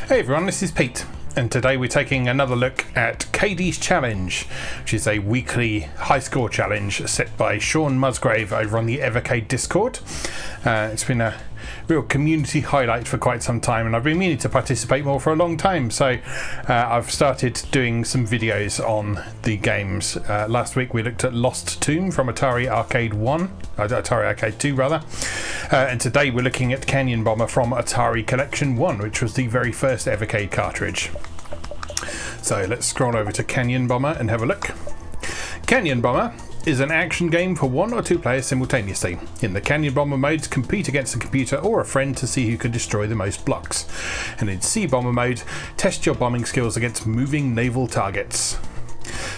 Hey everyone, this is Pete, and today we're taking another look at Cadey's Challenge, which is a weekly high score challenge set by Sean Musgrave over on the Evercade Discord. It's been a real community highlight for quite some time, and I've been meaning to participate more for a long time, so I've started doing some videos on the games. Last week we looked at Lost Tomb from Atari Arcade 2 rather, and today we're looking at Canyon Bomber from Atari Collection 1, which was the very first Evercade cartridge. So let's scroll over to Canyon Bomber and have a look. Canyon Bomber is an action game for one or two players simultaneously. In the Canyon Bomber modes, compete against a computer or a friend to see who can destroy the most blocks. And in Sea Bomber mode, test your bombing skills against moving naval targets.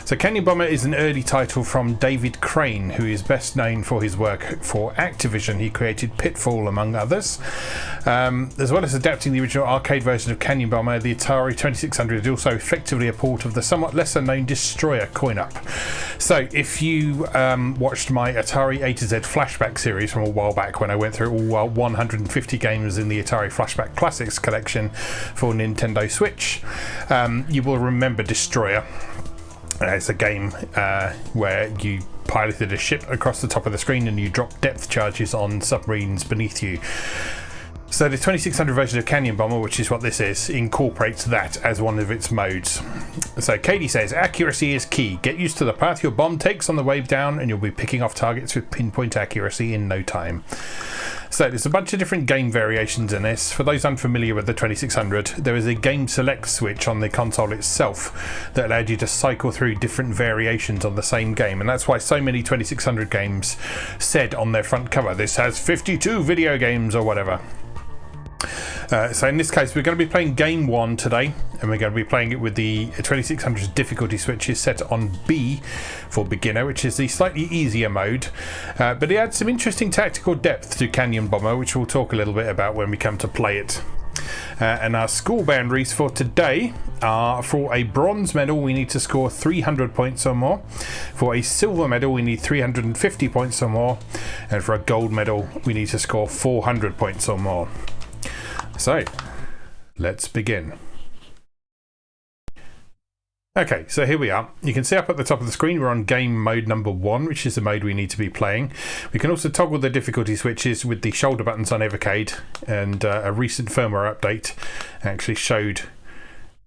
So Canyon Bomber is an early title from David Crane, who is best known for his work for Activision. He created Pitfall, among others. As well as adapting the original arcade version of Canyon Bomber, the Atari 2600 is also effectively a port of the somewhat lesser known Destroyer coin-up. So if you watched my Atari A to Z flashback series from a while back, when I went through all 150 games in the Atari Flashback Classics collection for Nintendo Switch, you will remember Destroyer. It's a game where you piloted a ship across the top of the screen and you drop depth charges on submarines beneath you. So the 2600 version of Canyon Bomber, which is what this is, incorporates that as one of its modes. So Cadey says, accuracy is key. Get used to the path your bomb takes on the way down and you'll be picking off targets with pinpoint accuracy in no time. So there's a bunch of different game variations in this. For those unfamiliar with the 2600, there is a game select switch on the console itself that allowed you to cycle through different variations on the same game, and that's why so many 2600 games said on their front cover, this has 52 video games or whatever. So in this case we're going to be playing game 1 today, and we're going to be playing it with the 2600's difficulty switches set on B for beginner, which is the slightly easier mode, but it adds some interesting tactical depth to Canyon Bomber, which we'll talk a little bit about when we come to play it. And our score boundaries for today are: for a bronze medal we need to score 300 points or more, for a silver medal we need 350 points or more, and for a gold medal we need to score 400 points or more. So, let's begin. Okay, so here we are. You can see up at the top of the screen we're on game mode number 1, which is the mode we need to be playing. We can also toggle the difficulty switches with the shoulder buttons on Evercade, and a recent firmware update actually showed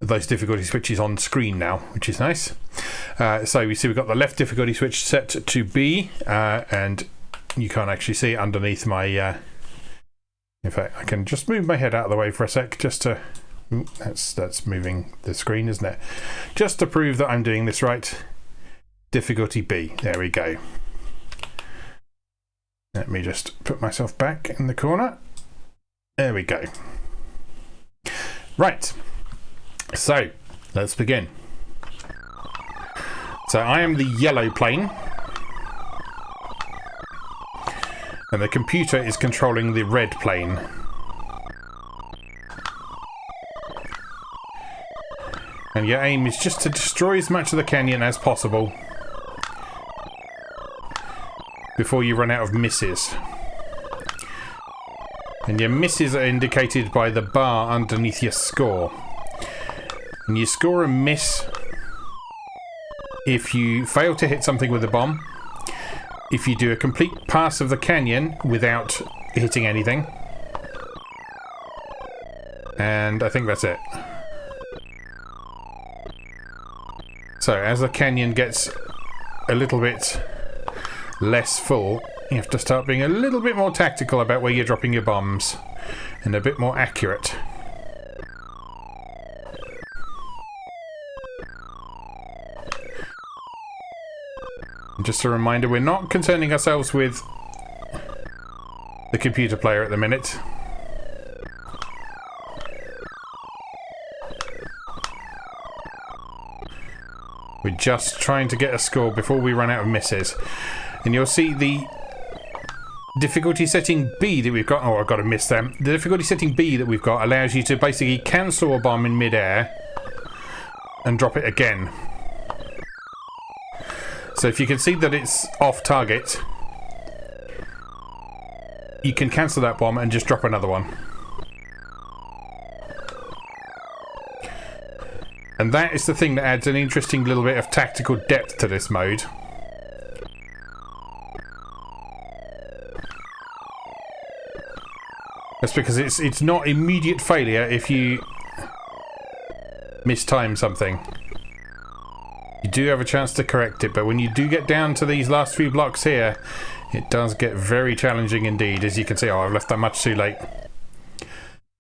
those difficulty switches on screen now, which is nice. So we see we've got the left difficulty switch set to B, and you can't actually see it underneath my... in fact, I can just move my head out of the way for a sec, just to... That's moving the screen, isn't it? Just to prove that I'm doing this right. Difficulty B. There we go. Let me just put myself back in the corner. There we go. Right. So, let's begin. So I am the yellow plane, and the computer is controlling the red plane. And your aim is just to destroy as much of the canyon as possible before you run out of misses. And your misses are indicated by the bar underneath your score. And you score a miss if you fail to hit something with a bomb, if you do a complete pass of the canyon without hitting anything, and I think that's it. So as the canyon gets a little bit less full, you have to start being a little bit more tactical about where you're dropping your bombs, and a bit more accurate. Just a reminder, we're not concerning ourselves with the computer player at the minute. We're just trying to get a score before we run out of misses. And you'll see the difficulty setting B that we've got... Oh, I've got to miss them. The difficulty setting B that we've got allows you to basically cancel a bomb in mid-air and drop it again. So if you can see that it's off target, you can cancel that bomb and just drop another one. And that is the thing that adds an interesting little bit of tactical depth to this mode. That's because it's not immediate failure if you mistime something. You do have a chance to correct it, but when you do get down to these last few blocks here, it does get very challenging indeed. As you can see, oh, I've left that much too late.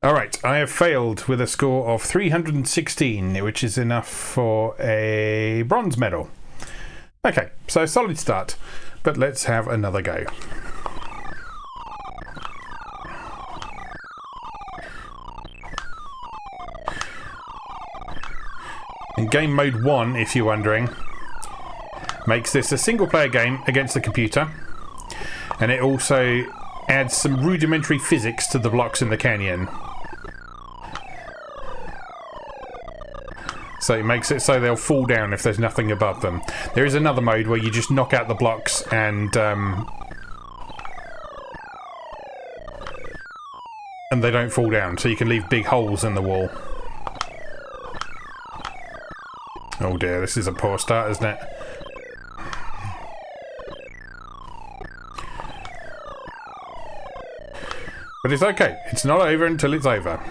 Alright, I have failed with a score of 316, which is enough for a bronze medal. Okay, so solid start, but let's have another go. In game mode 1, if you're wondering, makes this a single player game against the computer, and it also adds some rudimentary physics to the blocks in the canyon. So it makes it so they'll fall down if there's nothing above them. There is another mode where you just knock out the blocks and they don't fall down, so you can leave big holes in the wall. Oh dear, this is a poor start, isn't it? But it's okay. It's not over until it's over.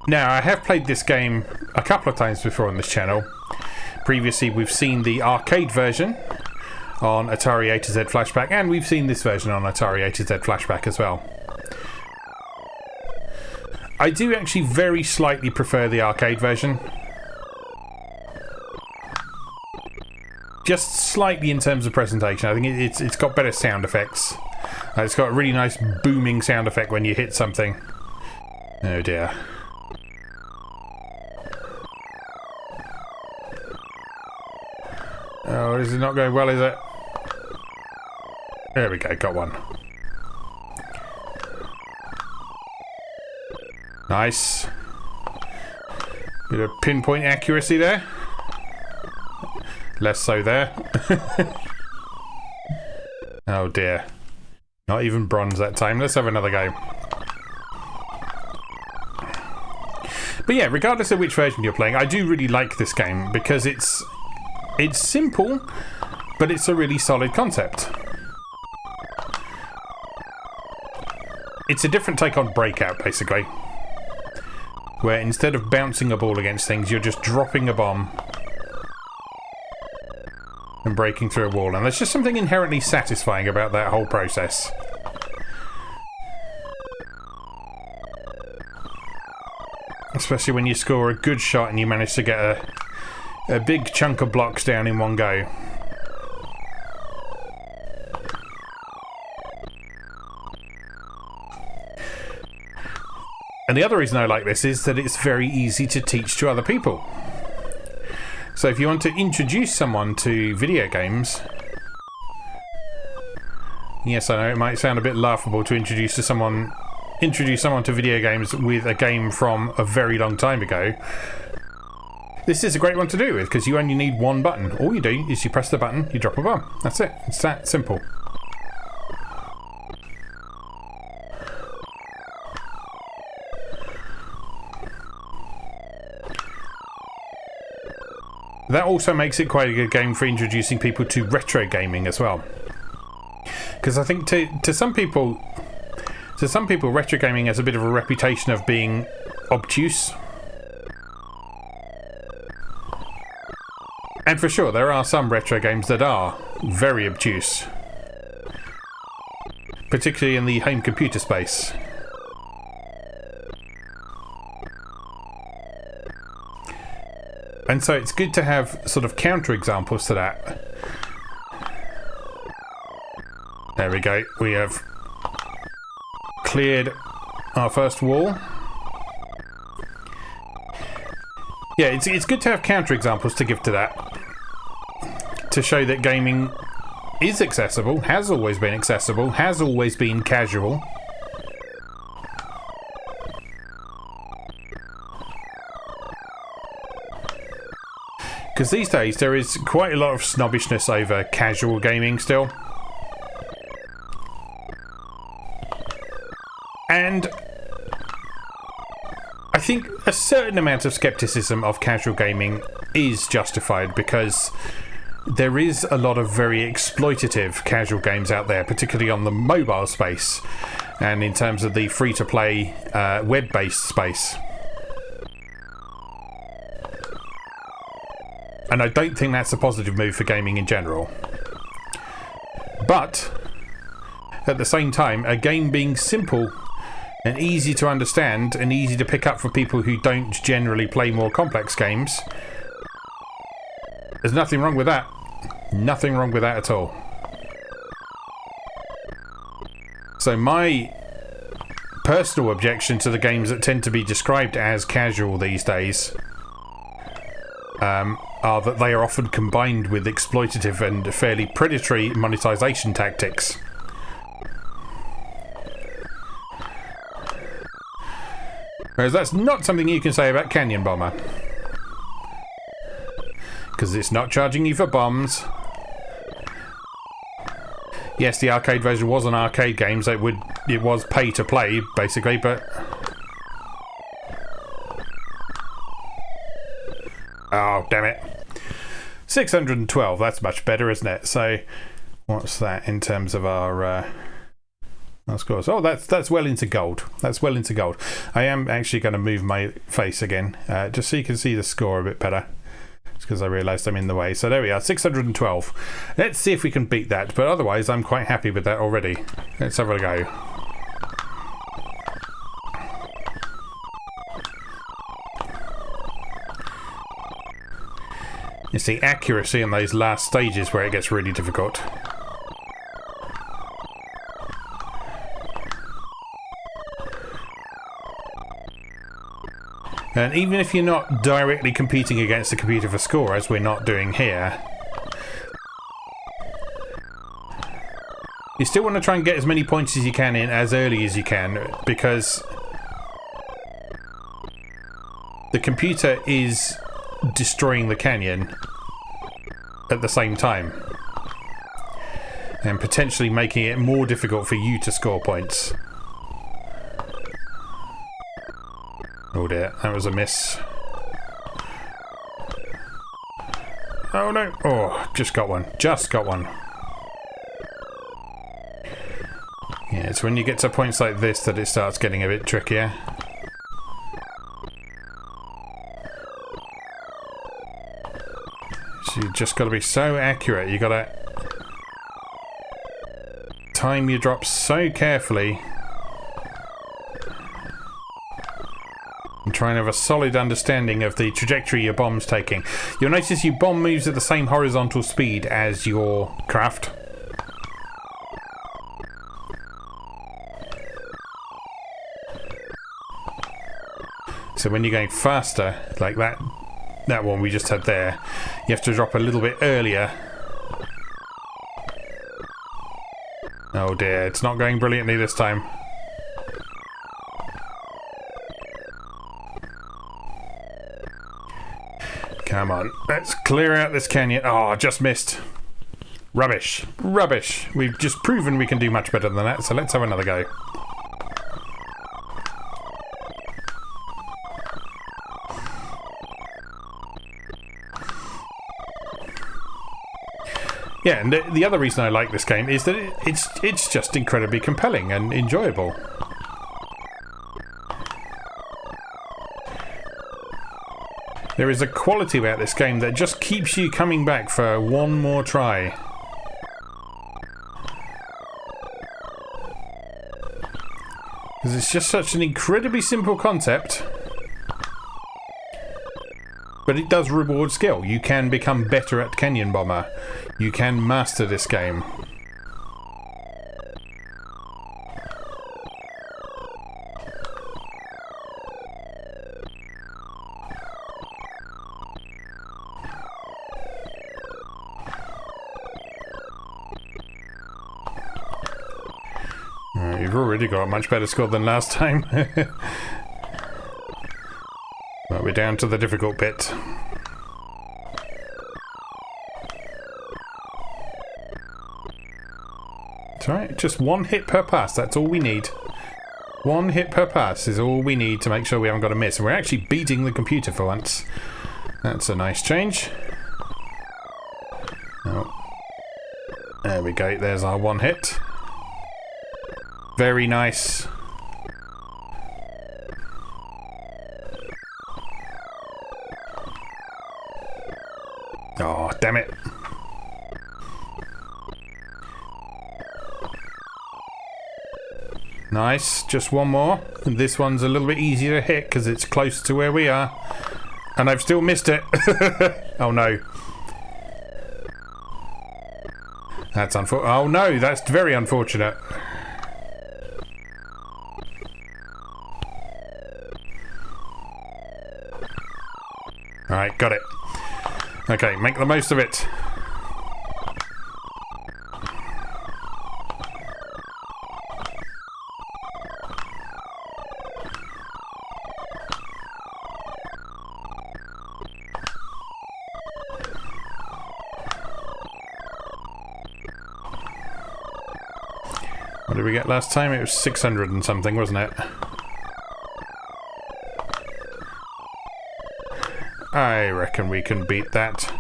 Now, I have played this game a couple of times before on this channel. Previously, we've seen the arcade version on Atari A to Z Flashback, and we've seen this version on Atari A to Z Flashback as well. I do actually very slightly prefer the arcade version. Just slightly in terms of presentation. I think it's got better sound effects. It's got a really nice booming sound effect when you hit something. Oh dear. Oh, this is not going well, is it? There we go, got one. Nice. Bit of pinpoint accuracy there. Less so there. Oh dear. Not even bronze that time. Let's have another go. But yeah, regardless of which version you're playing, I do really like this game because it's simple, but it's a really solid concept. It's a different take on Breakout, basically, where instead of bouncing a ball against things, you're just dropping a bomb and breaking through a wall. And there's just something inherently satisfying about that whole process. Especially when you score a good shot and you manage to get a big chunk of blocks down in one go. And the other reason I like this is that it's very easy to teach to other people. So if you want to introduce someone to video games... Yes, I know it might sound a bit laughable to introduce someone to video games with a game from a very long time ago. This is a great one to do with because you only need one button. All you do is you press the button, you drop a bomb. That's it. It's that simple. That also makes it quite a good game for introducing people to retro gaming as well. Because I think to some people, retro gaming has a bit of a reputation of being obtuse. And for sure, there are some retro games that are very obtuse. Particularly in the home computer space. And so it's good to have sort of counter-examples to that. There we go. We have cleared our first wall. Yeah, it's good to have counter-examples to give to that. To show that gaming is accessible, has always been accessible, has always been casual. Because these days there is quite a lot of snobbishness over casual gaming still. And I think a certain amount of skepticism of casual gaming is justified, because there is a lot of very exploitative casual games out there, particularly on the mobile space and in terms of the free-to-play web-based space. And I don't think that's a positive move for gaming in general. But at the same time, a game being simple and easy to understand and easy to pick up for people who don't generally play more complex games, there's nothing wrong with that. Nothing wrong with that at all. So my personal objection to the games that tend to be described as casual these days are that they are often combined with exploitative and fairly predatory monetization tactics. Whereas that's not something you can say about Canyon Bomber, because it's not charging you for bombs. Yes, the arcade version was an arcade game, so it was pay to play basically, but oh damn it, 612. That's much better, isn't it? So what's that in terms of our scores? Oh, that's well into gold. That's well into gold. I am actually going to move my face again, just so you can see the score a bit better. It's because I realised I'm in the way. So there we are, 612. Let's see if we can beat that. But otherwise, I'm quite happy with that already. Let's have a go. It's the accuracy in those last stages where it gets really difficult. And even if you're not directly competing against the computer for score, as we're not doing here, you still want to try and get as many points as you can in as early as you can, because the computer is destroying the canyon at the same time, and potentially making it more difficult for you to score points. Oh dear, that was a miss. Oh no! Oh, just got one. Just got one. Yeah, it's when you get to points like this that it starts getting a bit trickier. So you just got to be so accurate. You got to time your drops so carefully. And try and have a solid understanding of the trajectory your bomb's taking. You'll notice your bomb moves at the same horizontal speed as your craft. So when you're going faster, like that one we just had there, you have to drop a little bit earlier. Oh dear, it's not going brilliantly this time. Come on, let's clear out this canyon. Oh, I just missed. Rubbish. Rubbish. We've just proven we can do much better than that, so let's have another go. Yeah, and the other reason I like this game is that it's just incredibly compelling and enjoyable. There is a quality about this game that just keeps you coming back for one more try. Because it's just such an incredibly simple concept. But it does reward skill. You can become better at Canyon Bomber. You can master this game. You've already got a much better score than last time. Well, we're down to the difficult bit. It's alright, just one hit per pass, that's all we need. 1 hit per pass is all we need to make sure we haven't got a miss. And we're actually beating the computer for once. That's a nice change. Oh. There we go. There's our 1 hit. Very nice. Oh, damn it. Nice. Just 1 more. And this one's a little bit easier to hit because it's close to where we are. And I've still missed it. Oh, no. That's unfortunate. Oh, no. That's very unfortunate. Alright, got it. Okay, make the most of it. What did we get last time? It was 600 and something, wasn't it? I reckon we can beat that.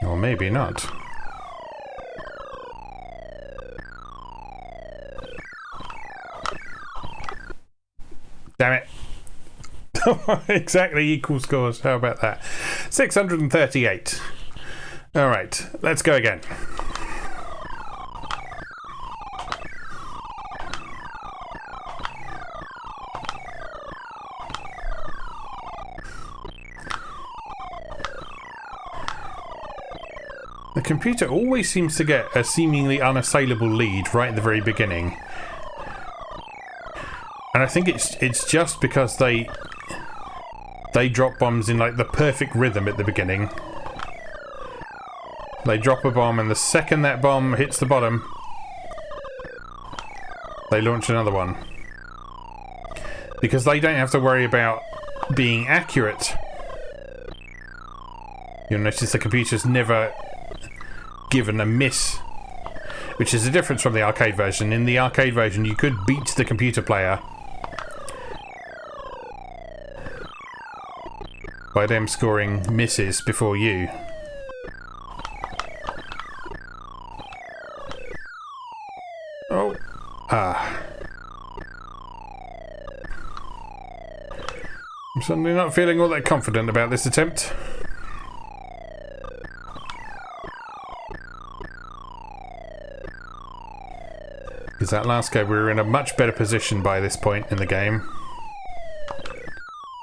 Or maybe not. Damn it. Exactly equal scores. How about that? 638. Alright, let's go again. The computer always seems to get a seemingly unassailable lead right at the very beginning. And I think it's just because they drop bombs in like the perfect rhythm at the beginning. They drop a bomb and the second that bomb hits the bottom, they launch another one. Because they don't have to worry about being accurate. You'll notice the computer's never given a miss, which is a difference from the arcade version. In the arcade version you could beat the computer player by them scoring misses before you. Oh. Ah. I'm suddenly not feeling all that confident about this attempt. Because that last go we were in a much better position by this point in the game.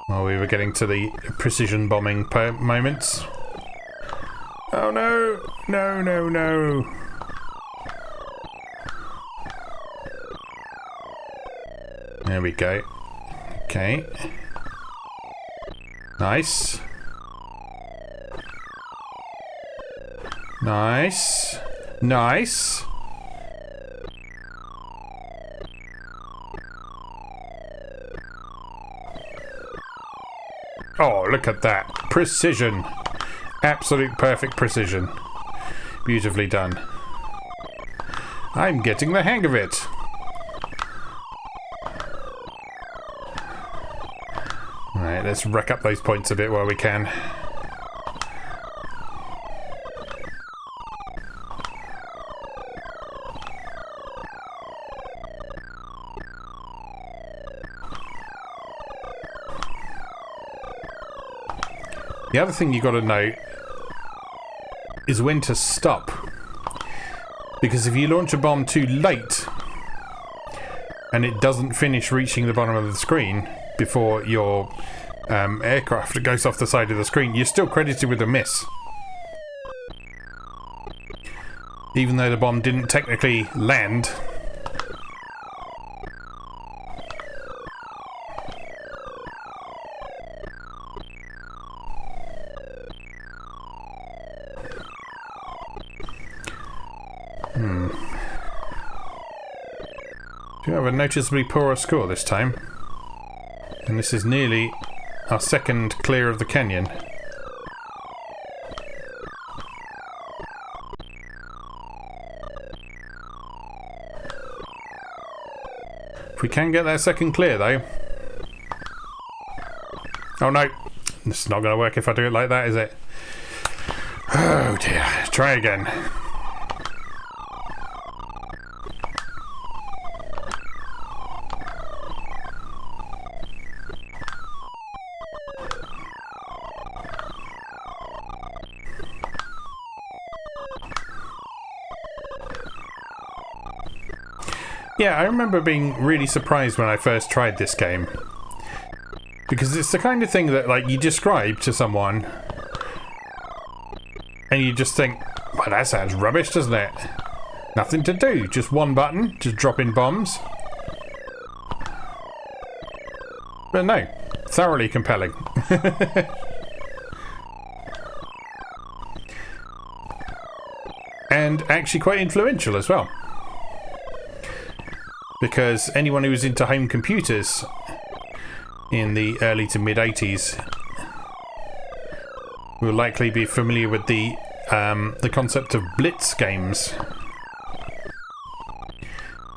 While we were getting to the precision bombing moments. Oh no! No, no, no! There we go. Okay. Nice. Nice. Nice. Oh, look at that. Precision. Absolute perfect precision. Beautifully done. I'm getting the hang of it. Alright, let's rack up those points a bit while we can. The other thing you got to know is when to stop. Because if you launch a bomb too late and it doesn't finish reaching the bottom of the screen before your aircraft goes off the side of the screen, you're still credited with a miss. Even though the bomb didn't technically land. Do you have a noticeably poorer score this time? And this is nearly our second clear of the canyon. If we can get that second clear, though. Oh, no. This is not going to work if I do it like that, is it? Oh, dear. Try again. Yeah, I remember being really surprised when I first tried this game. Because it's the kind of thing that, like, you describe to someone and you just think, well, that sounds rubbish, doesn't it? Nothing to do, just one button, just drop in bombs. But no, thoroughly compelling. And actually quite influential as well. Because anyone who was into home computers in the early to mid 80s will likely be familiar with the concept of blitz games,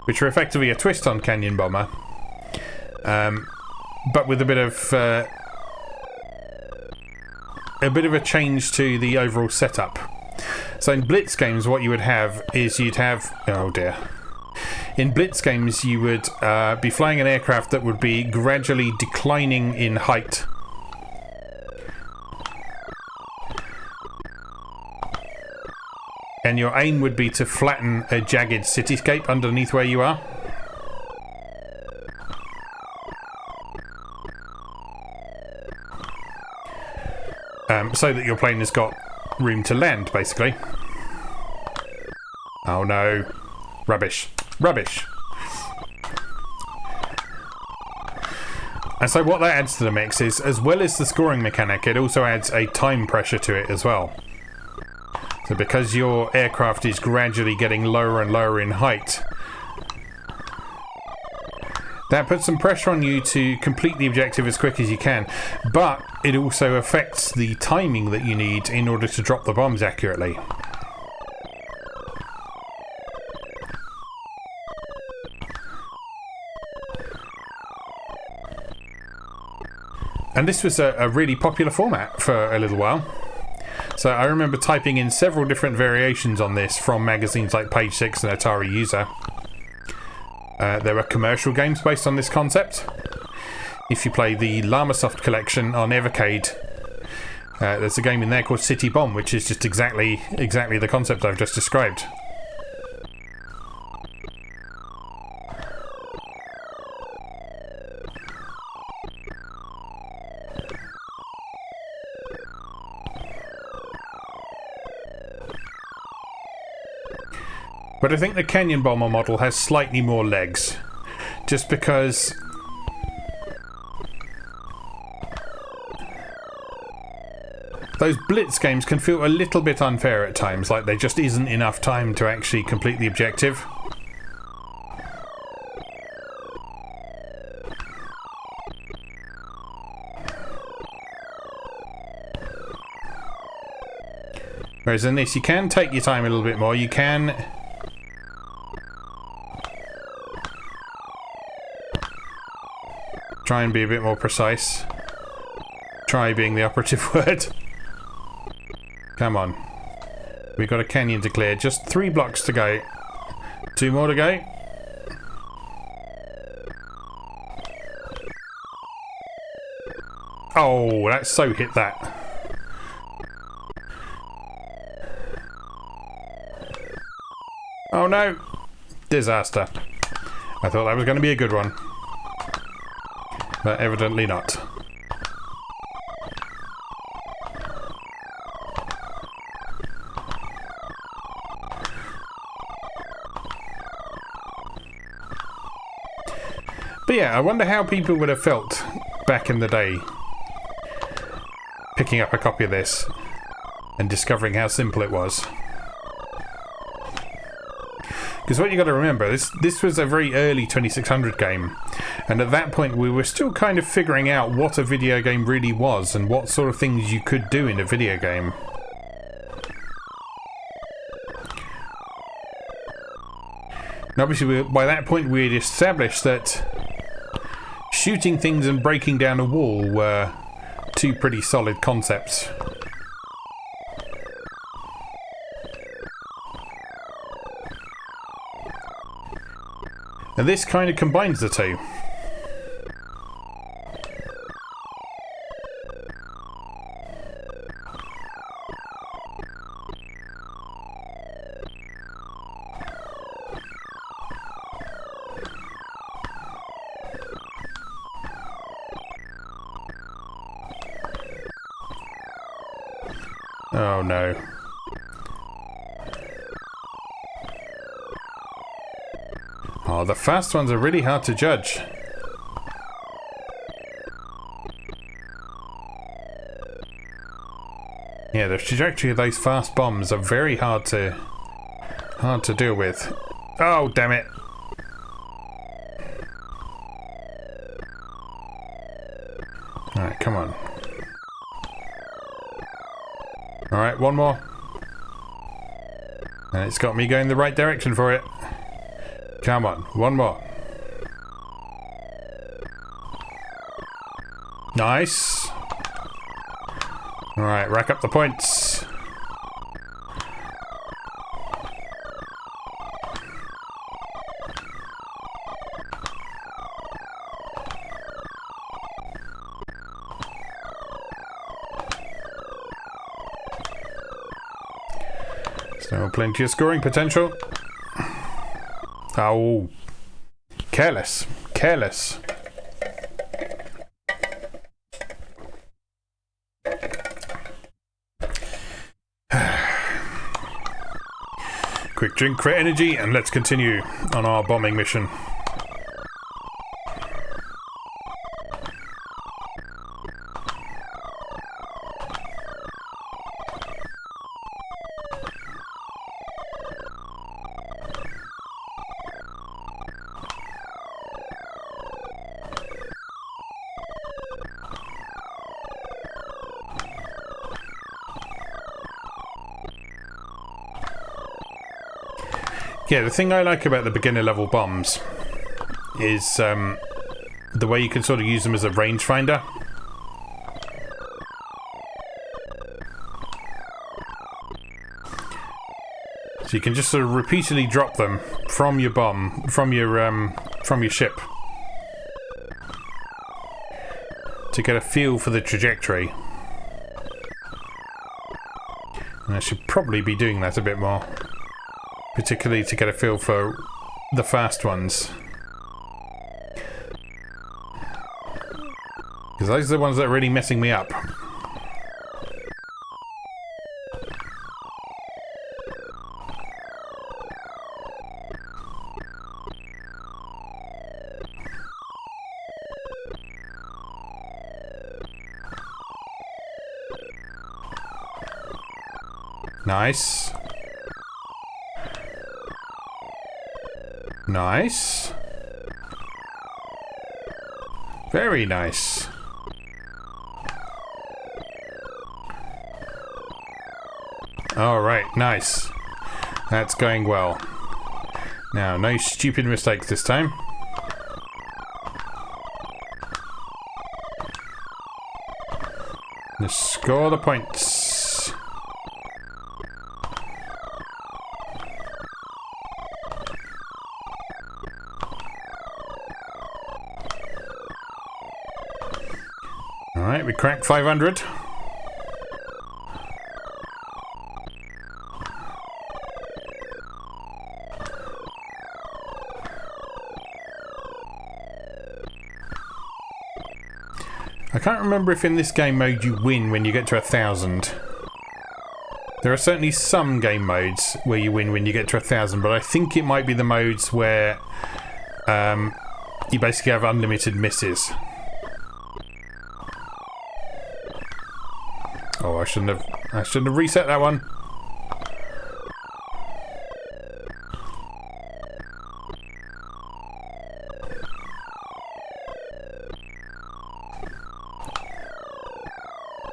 which are effectively a twist on Canyon Bomber, but with a bit of a change to the overall setup. So in blitz games, what you would have is oh dear. In blitz games, you would be flying an aircraft that would be gradually declining in height. And your aim would be to flatten a jagged cityscape underneath where you are. So that your plane has got room to land, basically. Oh no. Rubbish. Rubbish. And so what that adds to the mix is, as well as the scoring mechanic, it also adds a time pressure to it as well. So because your aircraft is gradually getting lower and lower in height, that puts some pressure on you to complete the objective as quick as you can, but it also affects the timing that you need in order to drop the bombs accurately. And this was a really popular format for a little while. So I remember typing in several different variations on this from magazines like Page 6 and Atari User. There were commercial games based on this concept. If you play the Llamasoft collection on Evercade, there's a game in there called City Bomb, which is just exactly the concept I've just described. But I think the Canyon Bomber model has slightly more legs, just because those blitz games can feel a little bit unfair at times, like there just isn't enough time to actually complete the objective. Whereas in this, you can take your time a little bit more. You can try and be a bit more precise. Try being the operative word. Come on. We've got a canyon to clear. Just 3 blocks to go. 2 more to go. Oh, that so hit that. Oh no! Disaster. I thought that was going to be a good one. But evidently not. But yeah, I wonder how people would have felt back in the day picking up a copy of this and discovering how simple it was. Because what you got to remember, this was a very early 2600 game, and at that point we were still kind of figuring out what a video game really was and what sort of things you could do in a video game. And obviously by that point we had established that shooting things and breaking down a wall were two pretty solid concepts. And this kind of combines the two. Oh no. Oh, the fast ones are really hard to judge. Yeah, the trajectory of those fast bombs are very hard to deal with. Oh, damn it. Alright, come on. Alright, one more. And it's got me going the right direction for it. Come on, one more. Nice. Alright, rack up the points. Still plenty of scoring potential. Oh, careless, careless. Quick drink for energy and let's continue on our bombing mission. Yeah, the thing I like about the beginner level bombs is the way you can sort of use them as a rangefinder. So you can just sort of repeatedly drop them from your bomb, from your ship, to get a feel for the trajectory. And I should probably be doing that a bit more. Particularly to get a feel for the fast ones. Because those are the ones that are really messing me up. Nice. Nice. Very nice. Alright, nice. That's going well. Now, no stupid mistakes this time. Just score the points. Alright, we cracked 500. I can't remember if in this game mode you win when you get to 1,000. There are certainly some game modes where you win when you get to 1,000, but I think it might be the modes where you basically have unlimited misses. Oh, I shouldn't have reset that one.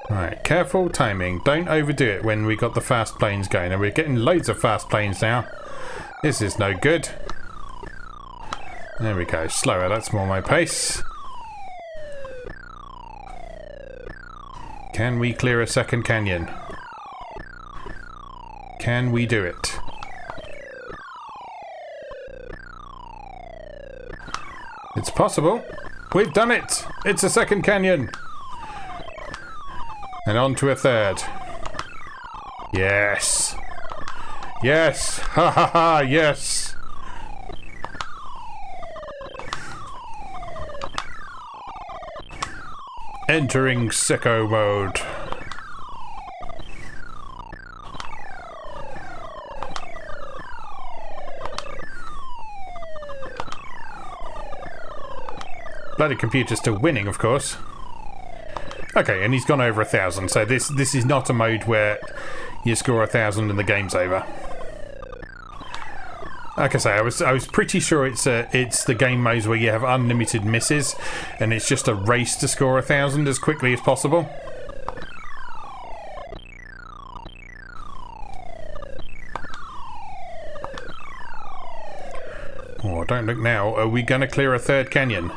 Right, careful timing. Don't overdo it when we got the fast planes going, and we're getting loads of fast planes now. This is no good. There we go. Slower. That's more my pace. Can we clear a second canyon? Can we do it? It's possible. We've done it! It's a second canyon! And on to a third. Yes! Yes! Ha ha ha! Yes! Entering sicko mode. Bloody computer's still winning, of course. Okay, and he's gone over 1,000, so this is not a mode where you score 1,000 and the game's over. Like I say, I was pretty sure it's the game modes where you have unlimited misses, and it's just a race to score 1,000 as quickly as possible. Oh, don't look now. Are we going to clear a third canyon?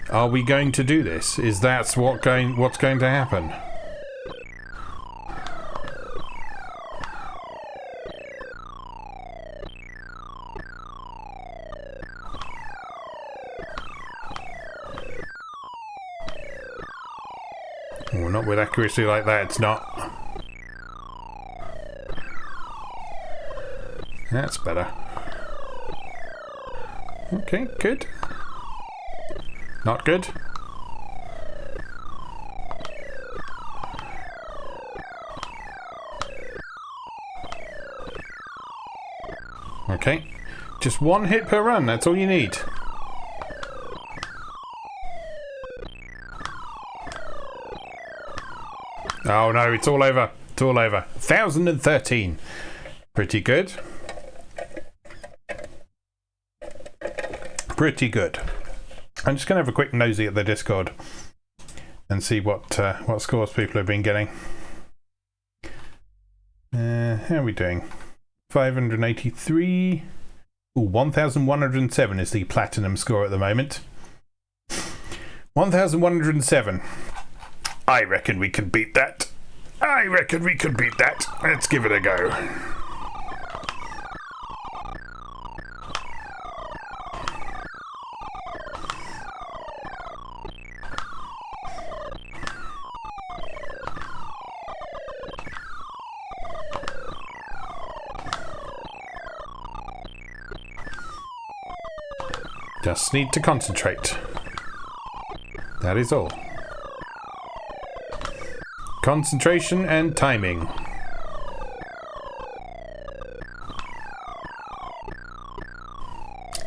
Are we going to do this? Is that what's going to happen? Oh, not with accuracy like that, it's not. That's better. Okay, good. Not good. Okay. Just one hit per run, that's all you need. Oh no, it's all over. It's all over. 1,013. Pretty good. Pretty good. I'm just going to have a quick nosy at the Discord and see what scores people have been getting. How are we doing? 583. Ooh, 1,107 is the platinum score at the moment. 1,107. I reckon we could beat that. I reckon we could beat that. Let's give it a go. Just need to concentrate. That is all. Concentration and timing.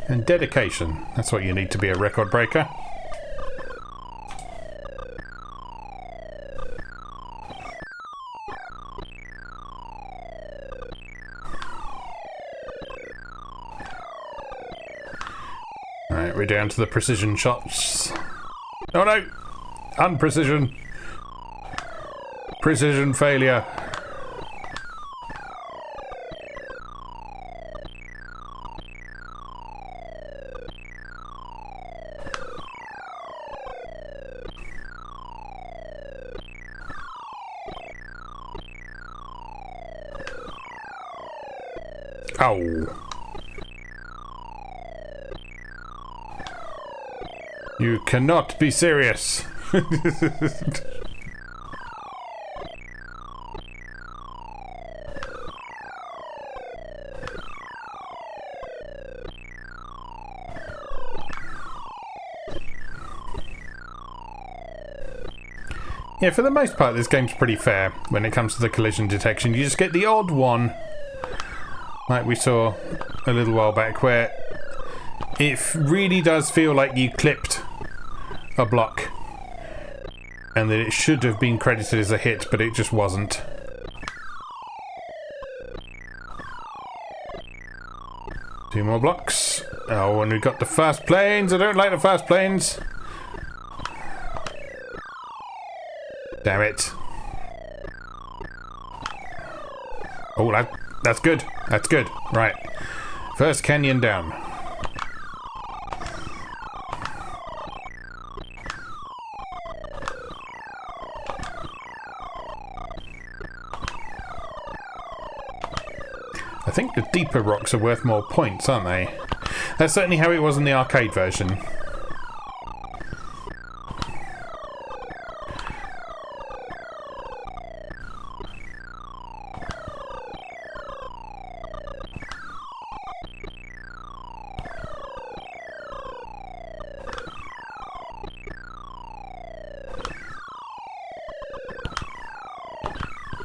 And dedication. That's what you need to be a record breaker. Alright, we're down to the precision shots. Oh no! Unprecision! Precision failure. Ow. You cannot be serious. Yeah, for the most part, this game's pretty fair when it comes to the collision detection. You just get the odd one, like we saw a little while back, where it really does feel like you clipped a block and that it should have been credited as a hit, but it just wasn't. Two more blocks. Oh, and we've got the fast planes. I don't like the fast planes. Damn it. Oh, that's good. That's good. Right. First canyon down. I think the deeper rocks are worth more points, aren't they? That's certainly how it was in the arcade version.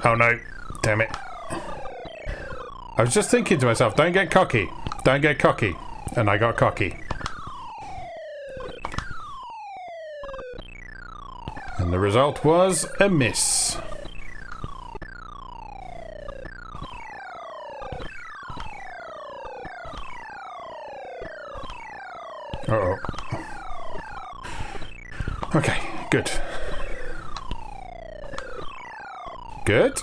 Oh no, damn it. I was just thinking to myself, don't get cocky. Don't get cocky. And I got cocky. And the result was a miss. Uh-oh. Okay, good. Good.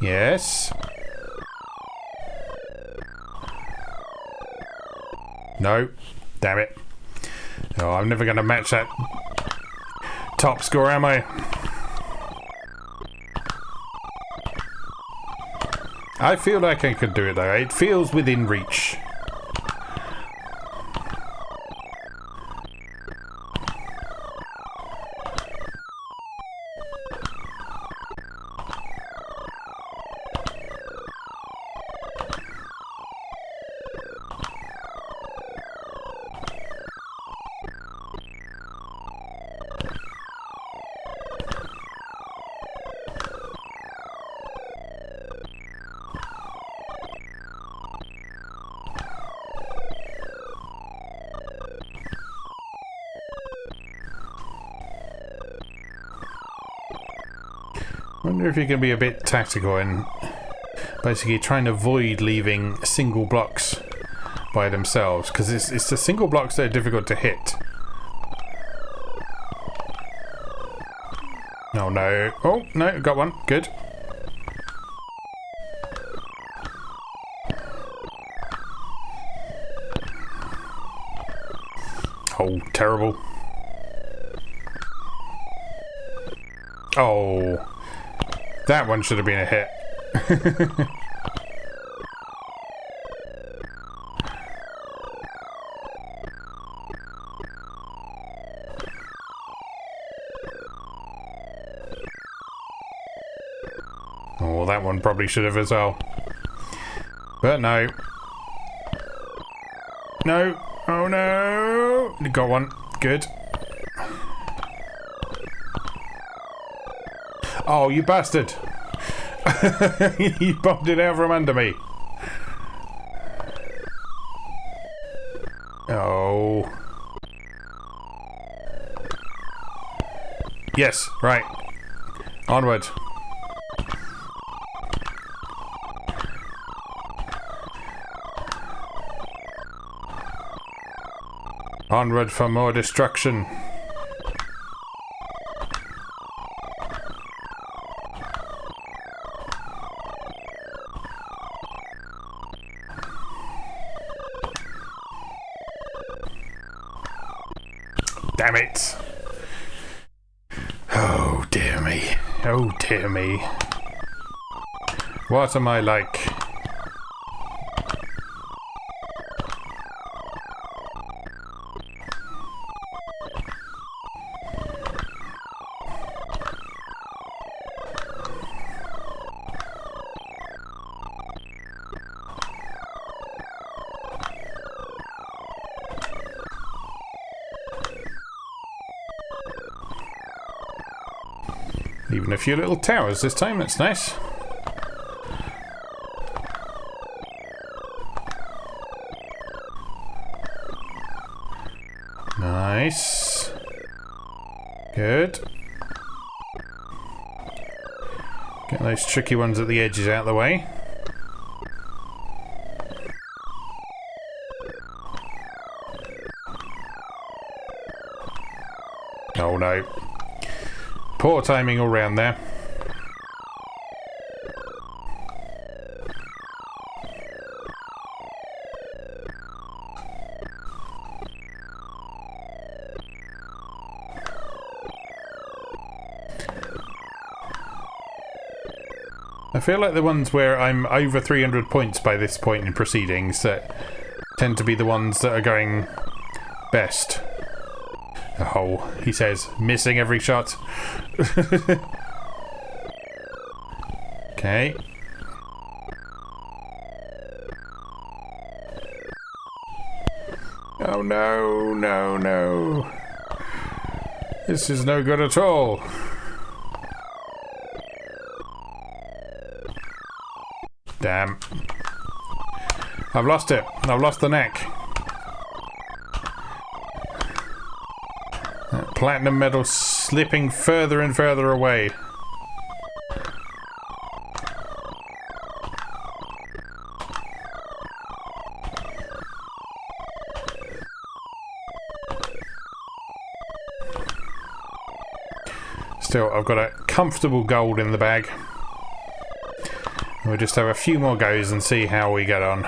Yes. No. Damn it. Oh, I'm never going to match that top score, am I? I feel like I could do it, though. It feels within reach. I wonder if you can be a bit tactical and basically try and avoid leaving single blocks by themselves, because it's the single blocks that are difficult to hit. Oh no. Oh no, got one. Good. Oh, terrible. Oh. That one should have been a hit. Oh, that one probably should have as well. But no. No. Oh no. Got one. Good. Oh, you bastard! You bombed it out from under me. Oh. Yes, right. Onward. Onward for more destruction. Damn it. Oh dear me. Oh dear me. What am I like? Even a few little towers this time, that's nice. Nice. Good. Get those tricky ones at the edges out of the way. Oh no. Poor timing all round there. I feel like the ones where I'm over 300 points by this point in proceedings that tend to be the ones that are going best. Oh, he says, missing every shot. Okay. Oh no, no, no. This is no good at all. Damn. I've lost it. I've lost the neck. That platinum medal slipping further and further away. Still, I've got a comfortable gold in the bag. We'll just have a few more goes and see how we get on.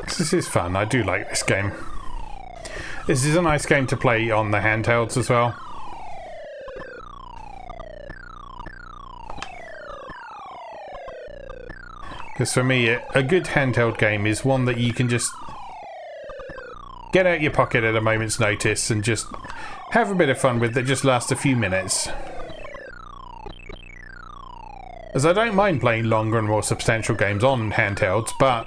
This is fun. I do like this game. This is a nice game to play on the handhelds as well. Because for me, a good handheld game is one that you can just get out your pocket at a moment's notice and just have a bit of fun with that just lasts a few minutes. As I don't mind playing longer and more substantial games on handhelds, but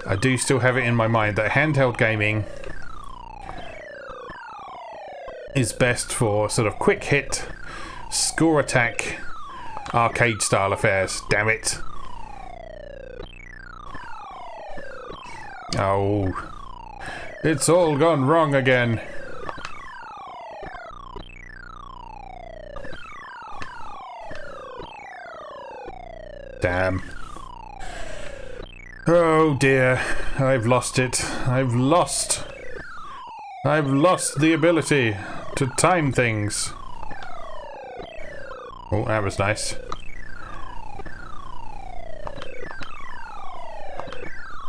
I do still have it in my mind that handheld gaming is best for sort of quick hit, score attack, arcade style affairs. Damn it. Oh, it's all gone wrong again. Damn. Oh dear, I've lost it. I've lost the ability to time things. Oh, that was nice.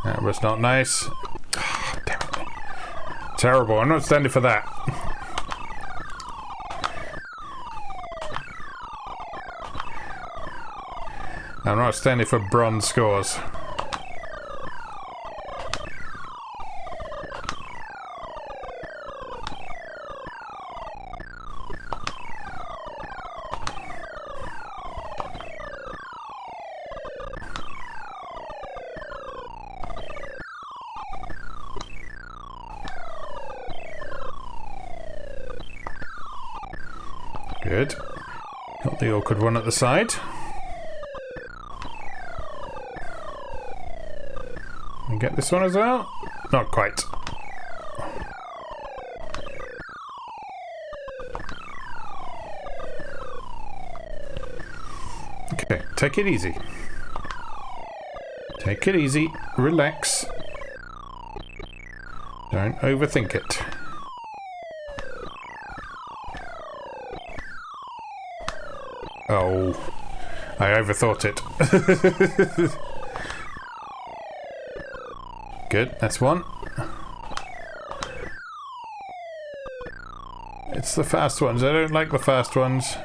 That was not nice. Oh, damn it. Terrible. I'm not standing for that. I'm not standing for bronze scores. Good. Got the awkward one at the side. And get this one as well? Not quite. Okay, take it easy. Take it easy. Relax. Don't overthink it. Oh, I overthought it. Good, that's one. It's the fast ones. I don't like the fast ones.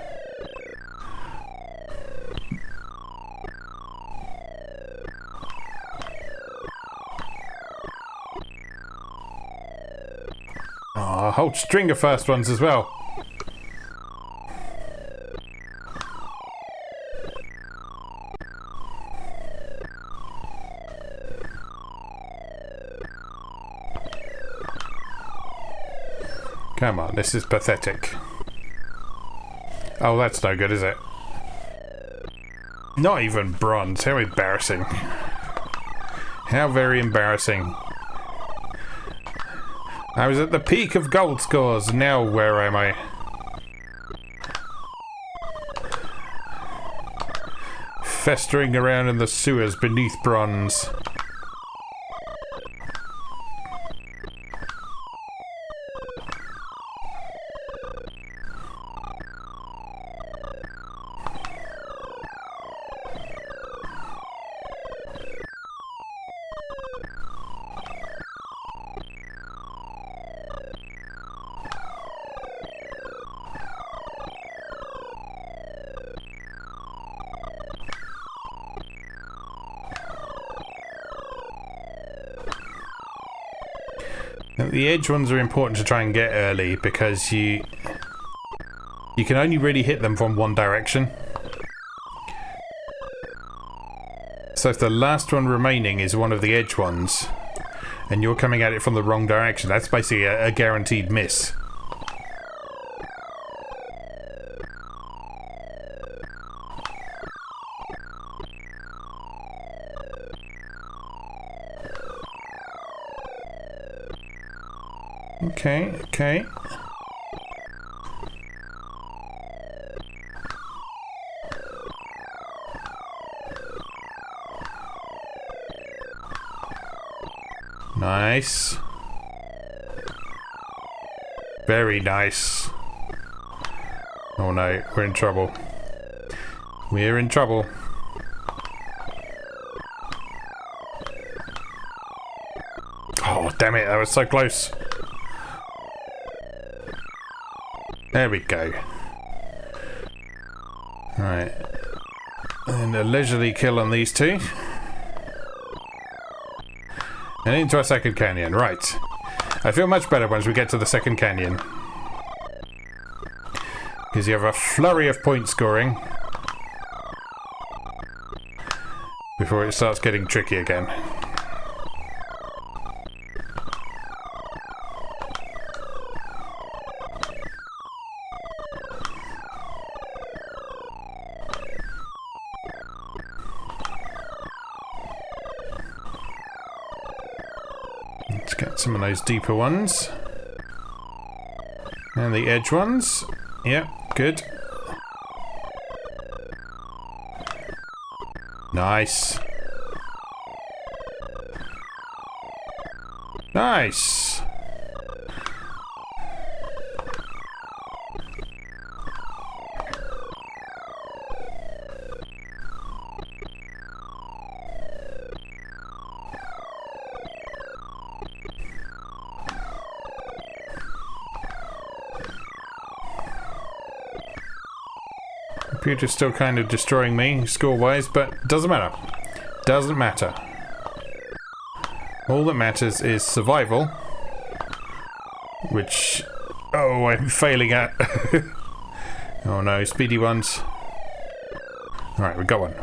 Oh, a whole string of fast ones as well. Come on, this is pathetic. Oh, that's no good, is it? Not even bronze. How embarrassing. How very embarrassing. I was at the peak of gold scores. Now where am I? Festering around in the sewers beneath bronze. the edge ones are important to try and get early because you can only really hit them from one direction. So if the last one remaining is one of the edge ones and you're coming at it from the wrong direction, that's basically a guaranteed miss. Okay, okay. Nice. Very nice. Oh no, we're in trouble. We're in trouble. Oh, damn it, that was so close. There we go. Right. And a leisurely kill on these two. And into our second canyon. Right. I feel much better once we get to the second canyon. Because you have a flurry of point scoring before it starts getting tricky again. Let's get some of those deeper ones. And the edge ones. Yep, good. Nice. Nice. Computer's still kind of destroying me score-wise, but doesn't matter. Doesn't matter. All that matters is survival, which... oh, I'm failing at. Oh no, speedy ones. Alright, we got one.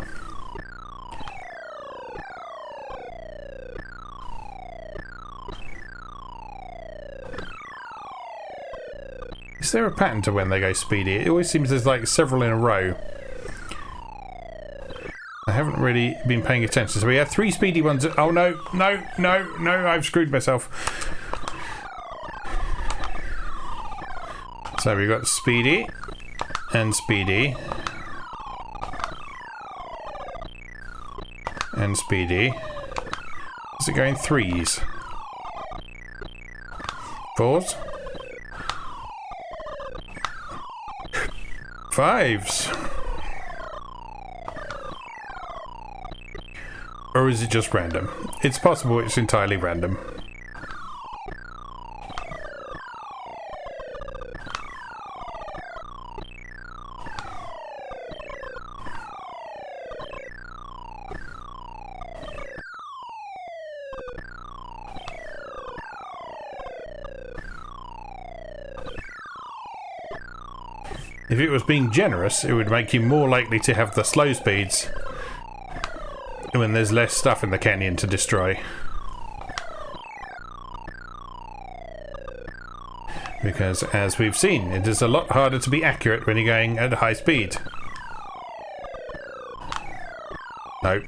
Is there a pattern to when they go speedy? It always seems there's like several in a row. I haven't really been paying attention. So we have 3 speedy ones. Oh no, no, no, no, I've screwed myself. So we've got speedy and speedy and speedy. Does it go in 3s? 4s? 5s? Or is it just random? It's possible it's entirely random. If it was being generous, it would make you more likely to have the slow speeds when there's less stuff in the canyon to destroy. Because, as we've seen, it is a lot harder to be accurate when you're going at high speed. No.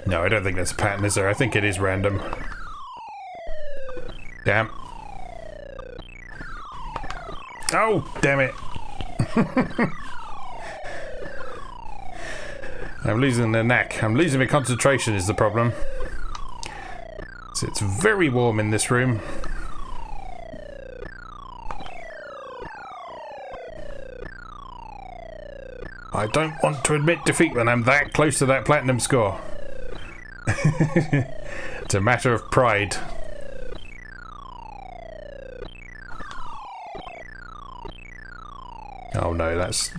No, I don't think that's a pattern, is there? I think it is random. Damn. Oh, damn it. I'm losing the knack. I'm losing my concentration is the problem. So it's very warm in this room. I don't want to admit defeat when I'm that close to that platinum score. It's a matter of pride. Oh no, that's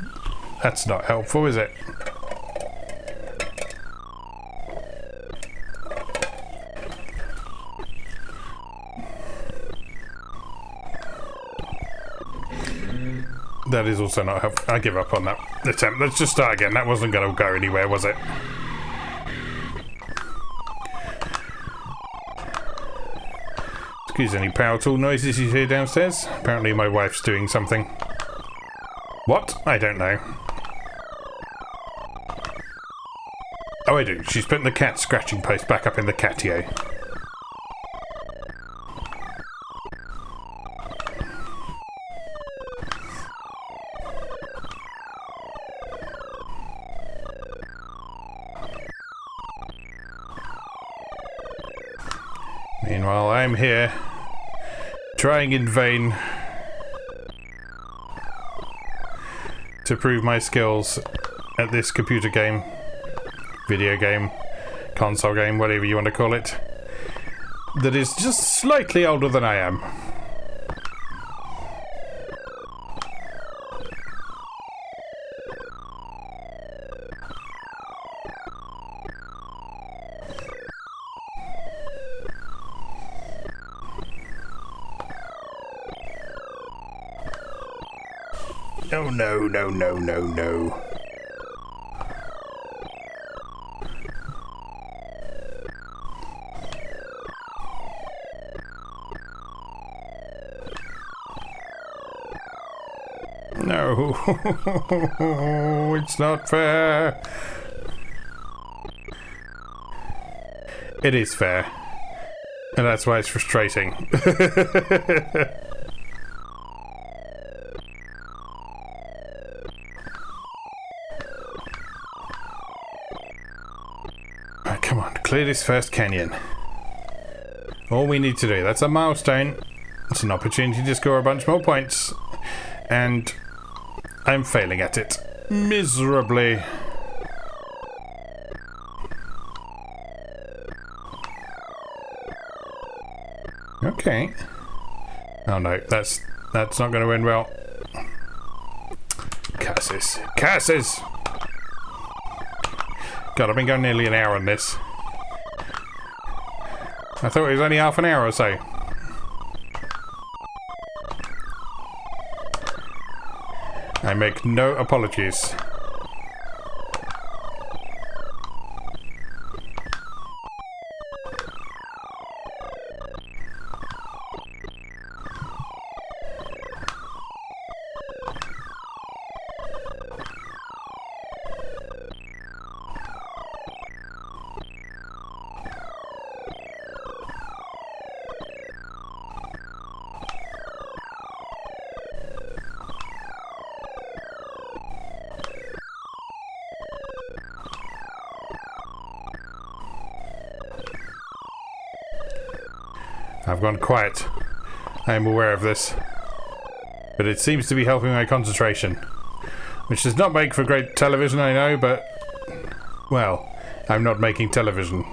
not helpful, is it? That is also not helpful. I give up on that attempt. Let's just start again. That wasn't going to go anywhere, was it? Excuse any power tool noises you hear downstairs. Apparently my wife's doing something. What? I don't know. Oh, I do. She's putting the cat scratching post back up in the catio. Meanwhile, I'm here, trying in vain to prove my skills at this computer game, video game, console game, whatever you want to call it, that is just slightly older than I am. Oh no, no, no, no, no. No, it's not fair. It is fair. And that's why it's frustrating. Come on, clear this first canyon. All we need to do, that's a milestone. It's an opportunity to score a bunch more points. And I'm failing at it miserably. Okay. Oh no, that's not going to end well. Curses. Curses! God, I've been going nearly an hour on this. I thought it was only half an hour or so. I make no apologies. I've gone quiet. I am aware of this. But it seems to be helping my concentration. Which does not make for great television, I know, but... well, I'm not making television.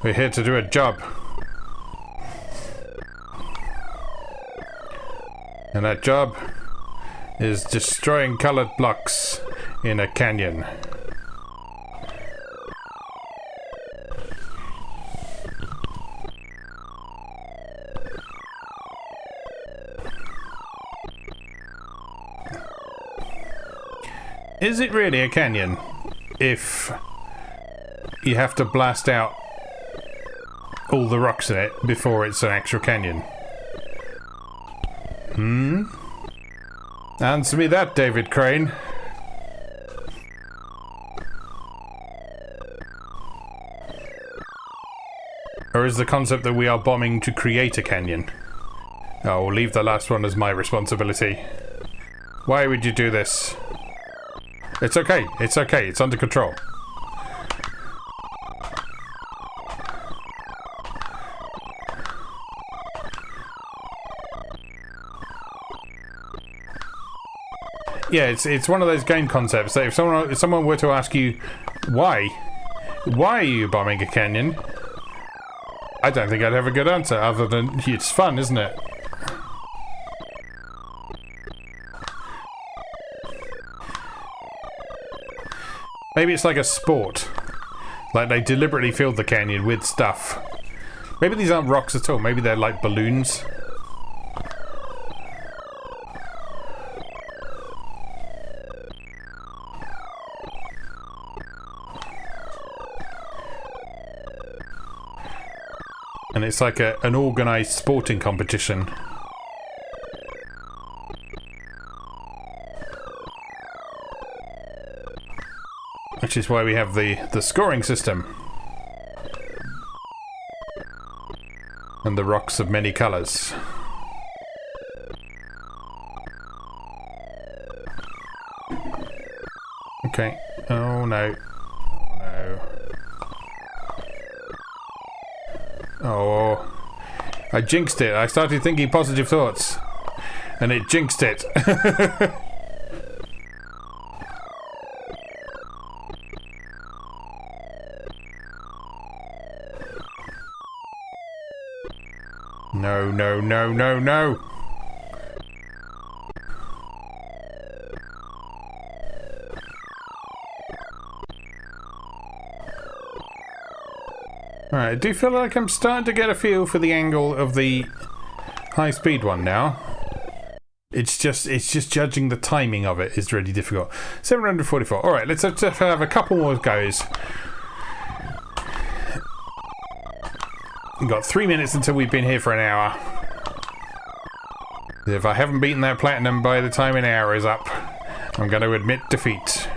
We're here to do a job. And that job is destroying colored blocks in a canyon. Is it really a canyon if you have to blast out all the rocks in it before it's an actual canyon? Answer me that, David Crane. Or is the concept that we are bombing to create a canyon? Oh, we'll leave the last one as my responsibility. Why would you do this? It's okay, it's okay, it's under control. Yeah, it's one of those game concepts that if someone were to ask you why are you bombing a canyon, I don't think I'd have a good answer other than it's fun, isn't it? Maybe it's like a sport. Like they deliberately filled the canyon with stuff. Maybe these aren't rocks at all. Maybe they're like balloons. And it's like an organised sporting competition. Which is why we have the scoring system. And the rocks of many colours. Okay. Oh no. No. Oh. I jinxed it. I started thinking positive thoughts. And it jinxed it. No, no, no, no, no! Alright, I do feel like I'm starting to get a feel for the angle of the high speed one now. It's just judging the timing of it is really difficult. 744. Alright, let's have a couple more goes. We've got 3 minutes until we've been here for an hour. If I haven't beaten that platinum by the time an hour is up, I'm going to admit defeat.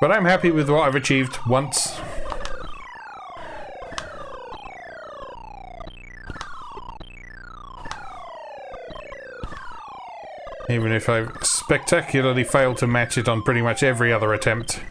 But I'm happy with what I've achieved once. Even if I've spectacularly failed to match it on pretty much every other attempt.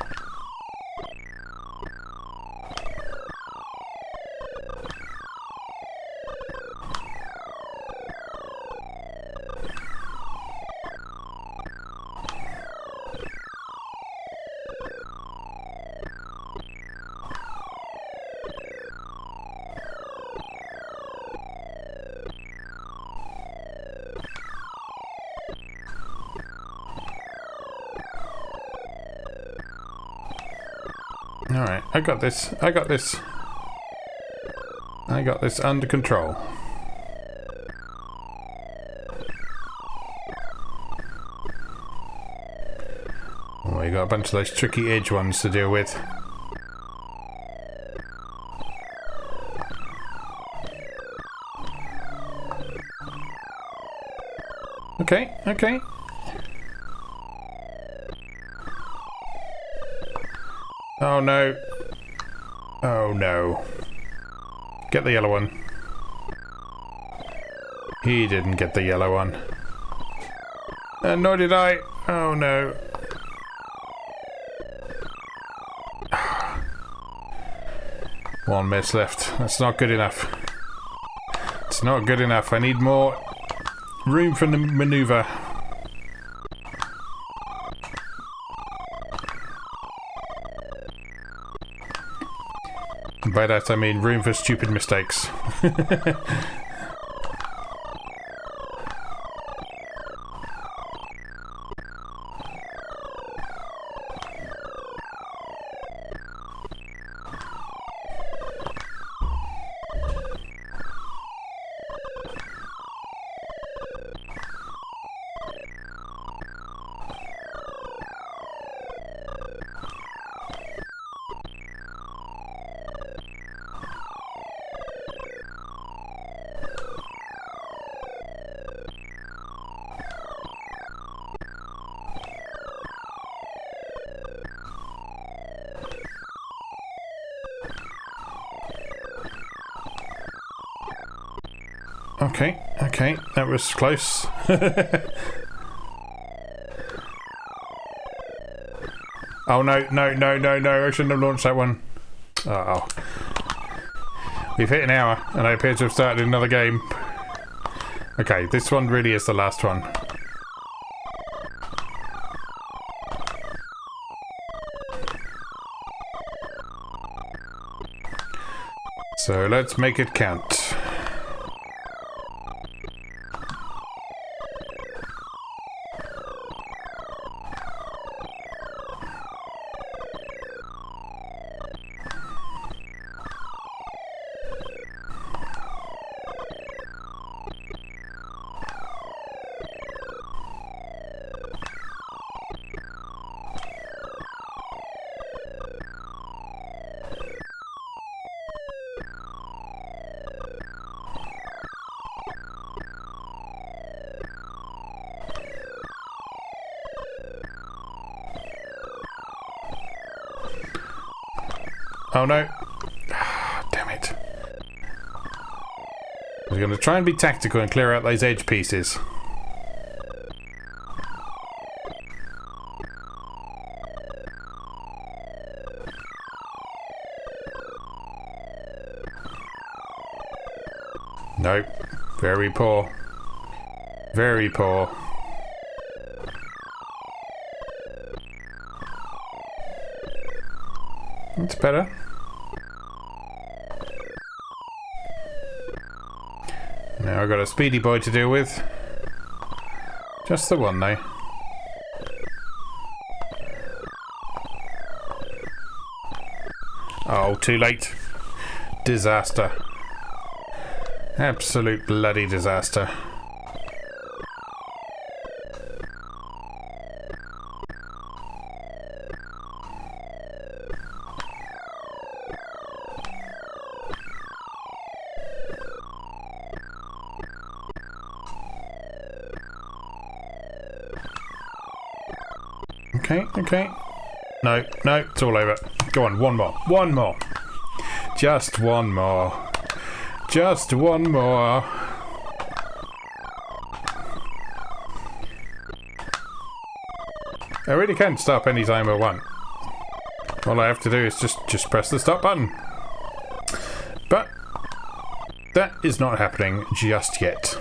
Alright, I got this. I got this. I got this under control. Oh, you got a bunch of those tricky edge ones to deal with. Okay, okay. Oh no. Oh no. Get the yellow one. He didn't get the yellow one. And nor did I. Oh no. One miss left. That's not good enough. It's not good enough. I need more room for the maneuver. By that I mean room for stupid mistakes. Okay, okay, that was close. Oh no, no, no, no, no, I shouldn't have launched that one. Oh. We've hit an hour, and I appear to have started another game. Okay, this one really is the last one. So let's make it count. Oh no. Damn it. I was going to try and be tactical and clear out those edge pieces. Nope. Very poor. Very poor. That's better. Now I've got a speedy boy to deal with. Just the one though. Oh, too late. Disaster. Absolute bloody disaster. Okay, okay. No, no, it's all over. Go on, one more. One more. Just one more. Just one more. I really can stop anytime I want. All I have to do is just press the stop button. But that is not happening just yet.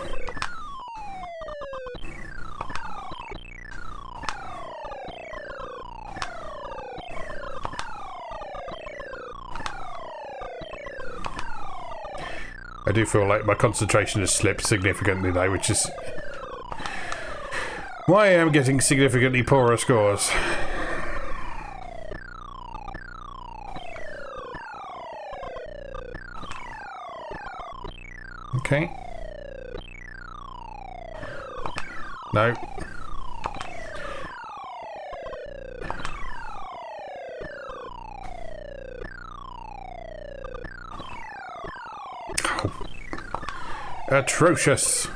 I do feel like my concentration has slipped significantly though, which is why I am getting significantly poorer scores. Okay. No. Atrocious.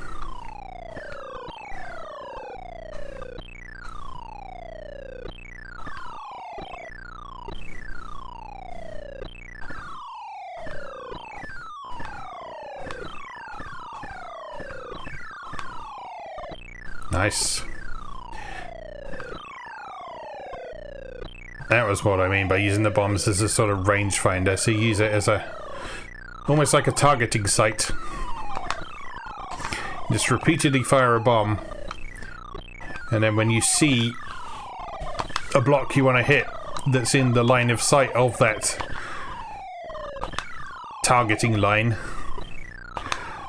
Nice. That was what I mean by using the bombs as a sort of rangefinder. So you use it as a almost like a targeting site. Just repeatedly fire a bomb, and then when you see a block you want to hit that's in the line of sight of that targeting line,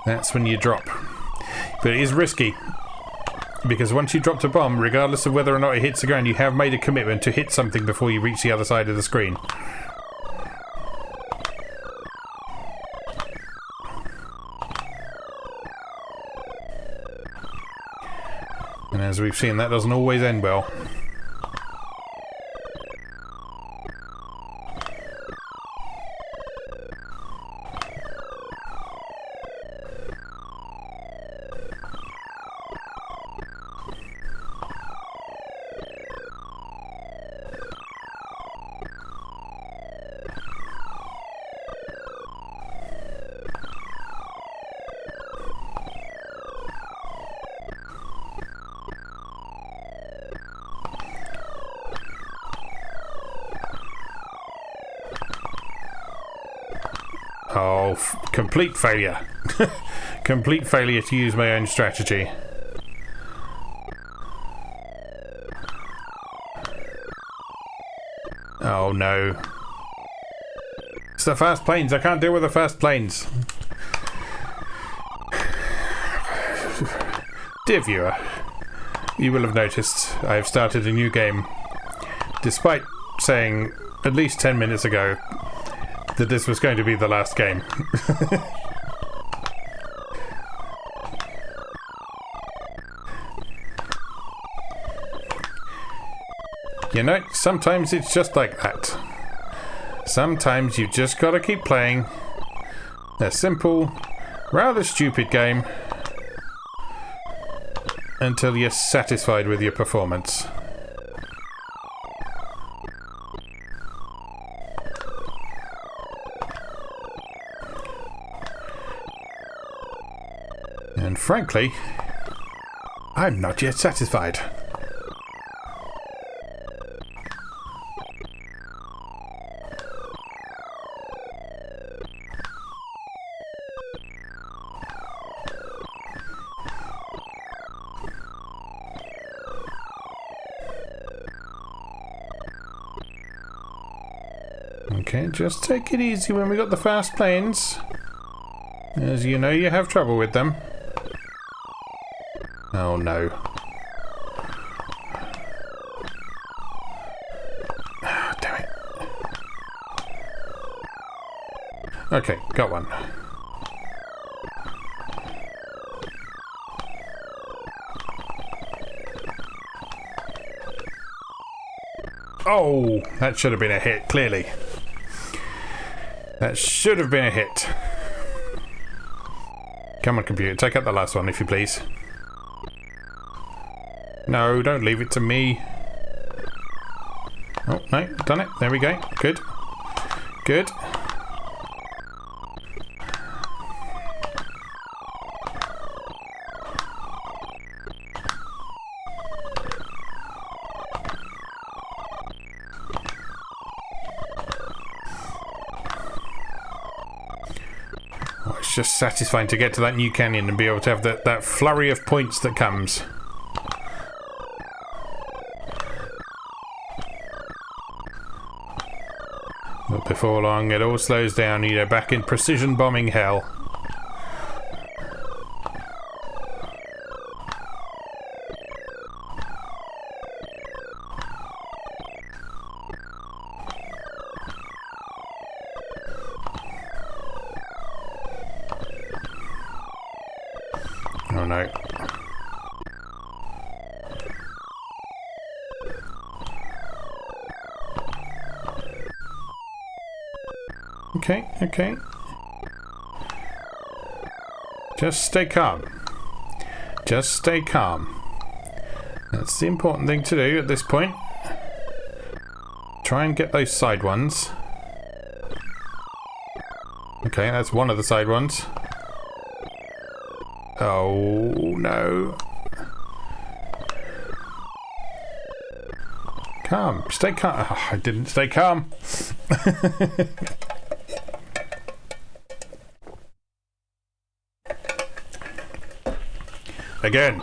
that's when you drop. But it is risky, because once you dropped a bomb, regardless of whether or not it hits the ground, you have made a commitment to hit something before you reach the other side of the screen. And as we've seen, that doesn't always end well. Oh, complete failure. Complete failure to use my own strategy. Oh no. It's the fast planes. I can't deal with the fast planes. Dear viewer, you will have noticed I have started a new game, despite saying at least 10 minutes ago that this was going to be the last game. You know, sometimes it's just like that. Sometimes you just gotta keep playing a simple, rather stupid game until you're satisfied with your performance. Frankly, I'm not yet satisfied. Okay, just take it easy when we got the fast planes. As you know, you have trouble with them. Oh no. Ah, damn it. Okay, got one. Oh, that should have been a hit, clearly. That should have been a hit. Come on, computer, take out the last one, if you please. No, don't leave it to me. Oh, no, done it. There we go. Good. Good. It's just satisfying to get to that new canyon and be able to have that flurry of points that comes. But before long, it all slows down. You're back in precision bombing hell. Oh no. Okay, okay. Just stay calm. Just stay calm. That's the important thing to do at this point. Try and get those side ones. Okay, that's one of the side ones. Oh no. Calm. Stay calm. Oh, I didn't stay calm. Again.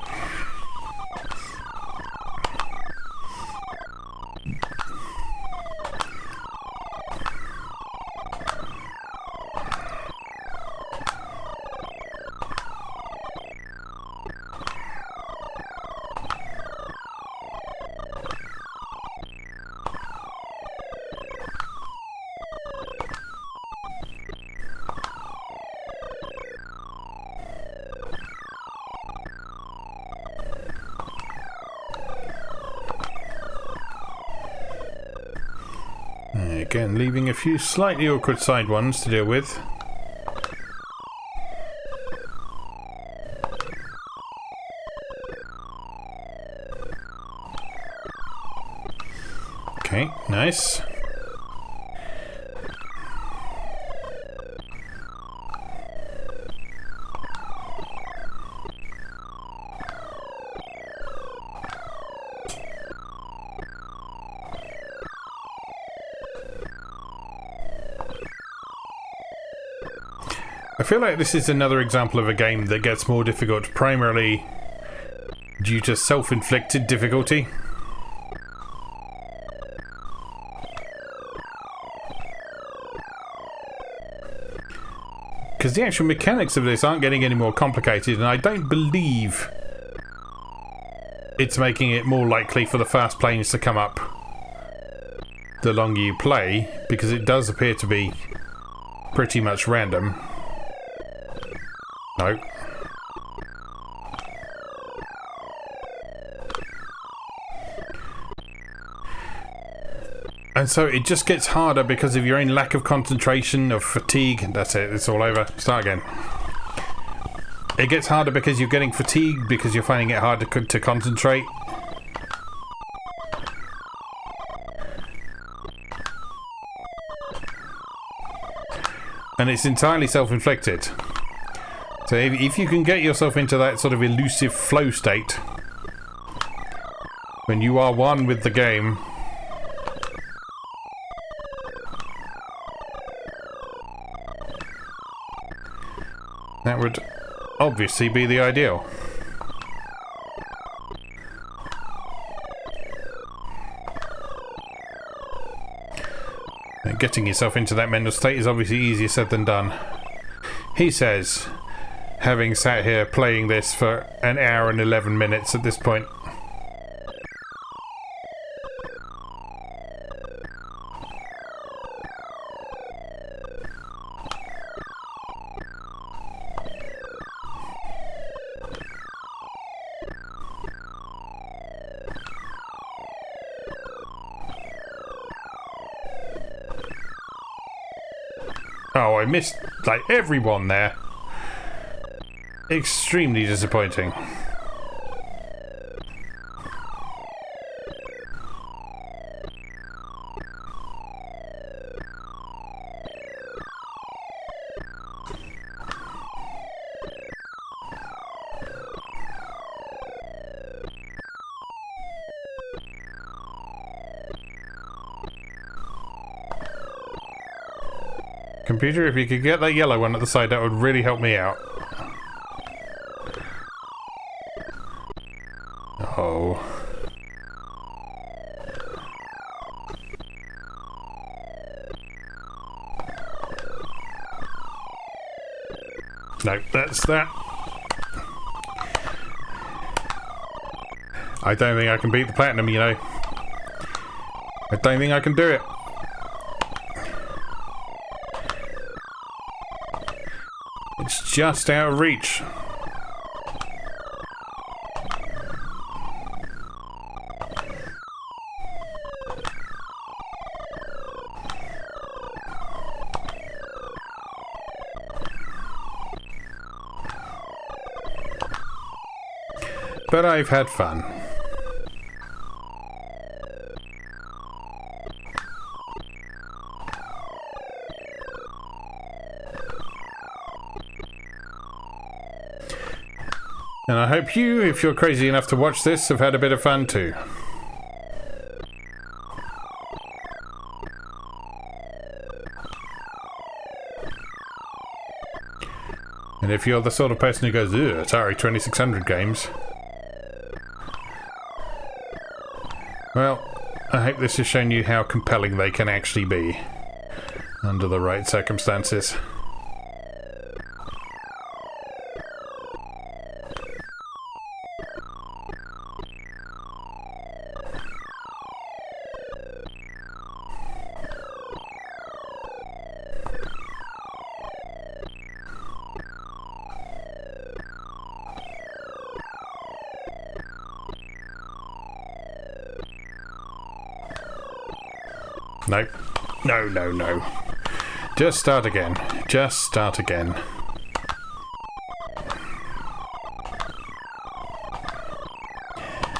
Again, leaving a few slightly awkward side ones to deal with. Okay, nice. I feel like this is another example of a game that gets more difficult primarily due to self-inflicted difficulty. Because the actual mechanics of this aren't getting any more complicated, and I don't believe it's making it more likely for the fast planes to come up the longer you play, because it does appear to be pretty much random. No. And so it just gets harder because of your own lack of concentration, of fatigue, and that's it, it's all over. Start again. It gets harder because you're getting fatigued, because you're finding it hard to concentrate. And it's entirely self-inflicted. So if you can get yourself into that sort of elusive flow state, when you are one with the game, that would obviously be the ideal. And getting yourself into that mental state is obviously easier said than done. He says, having sat here playing this for an hour and 11 minutes at this point. Oh, I missed, like, everyone there. Extremely disappointing. Computer, if you could get that yellow one at the side, that would really help me out. Oh. No, that's that. I don't think I can beat the platinum, you know. I don't think I can do it. It's just out of reach. But I've had fun. And I hope you, if you're crazy enough to watch this, have had a bit of fun too. And if you're the sort of person who goes, ugh, Atari 2600 games, well, I hope this has shown you how compelling they can actually be under the right circumstances. No. No, no, no. Just start again. Just start again.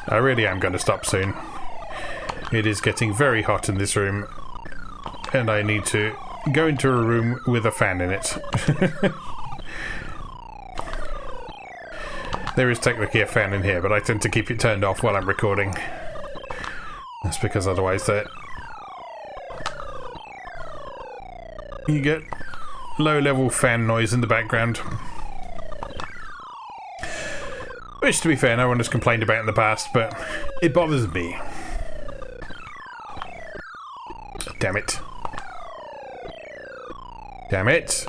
I really am going to stop soon. It is getting very hot in this room, and I need to go into a room with a fan in it. There is technically a fan in here, but I tend to keep it turned off while I'm recording. That's because otherwise you get low-level fan noise in the background. Which, to be fair, no one has complained about in the past, but it bothers me. Damn it. Damn it.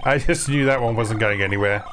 I just knew that one wasn't going anywhere.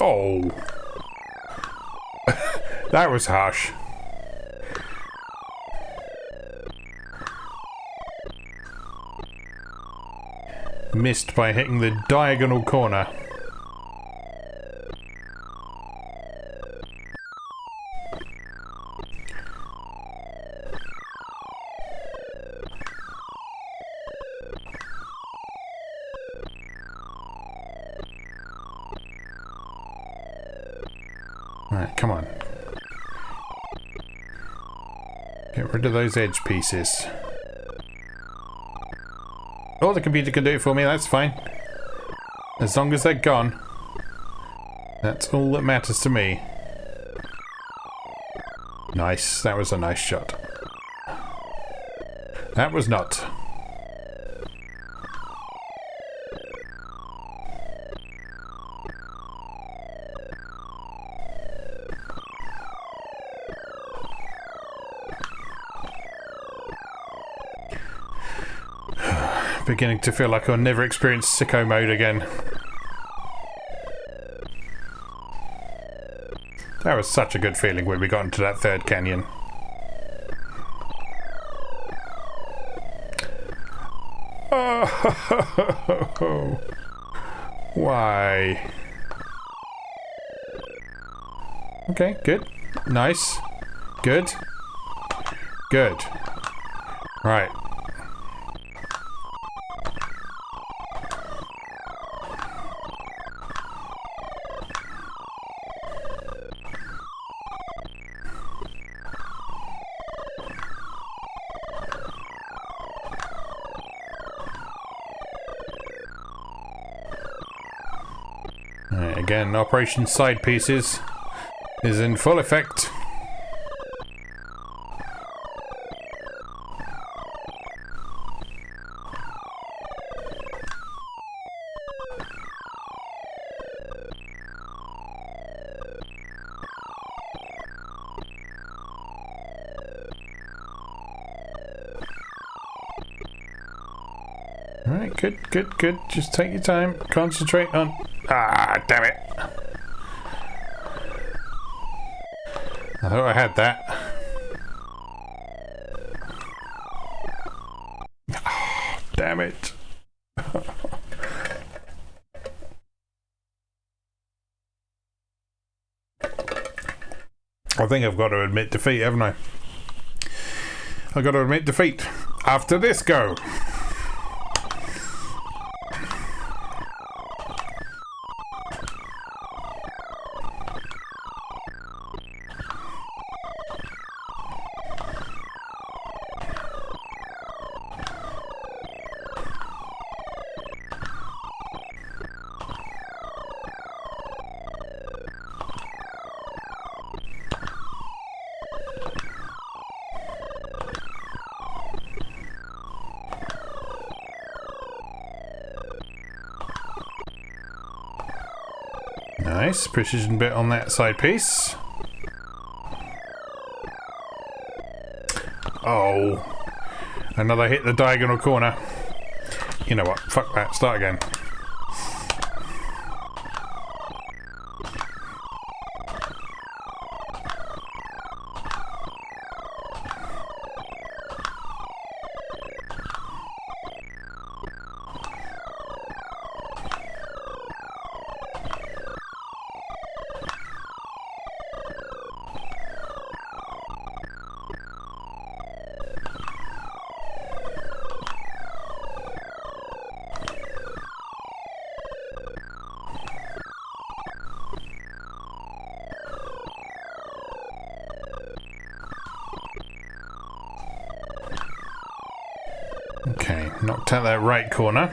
Oh. That was harsh. Missed by hitting the diagonal corner. Alright, come on. Get rid of those edge pieces. Oh, the computer can do it for me, that's fine. As long as they're gone. That's all that matters to me. Nice, that was a nice shot. That was not. Beginning to feel like I'll never experience sicko mode again. That was such a good feeling when we got into that third canyon. Oh, why? Okay, good. Nice. Good. Good. Right. Right, again, Operation Side Pieces is in full effect. Alright, good, good, good. Just take your time. Concentrate on... Ah, damn it. I thought I had that. Oh, damn it. I think I've got to admit defeat, haven't I? I've got to admit defeat. After this go. Nice precision bit on that side piece. Oh, another hit the diagonal corner. You know what? Fuck that. Start again. Okay, knocked out that right corner.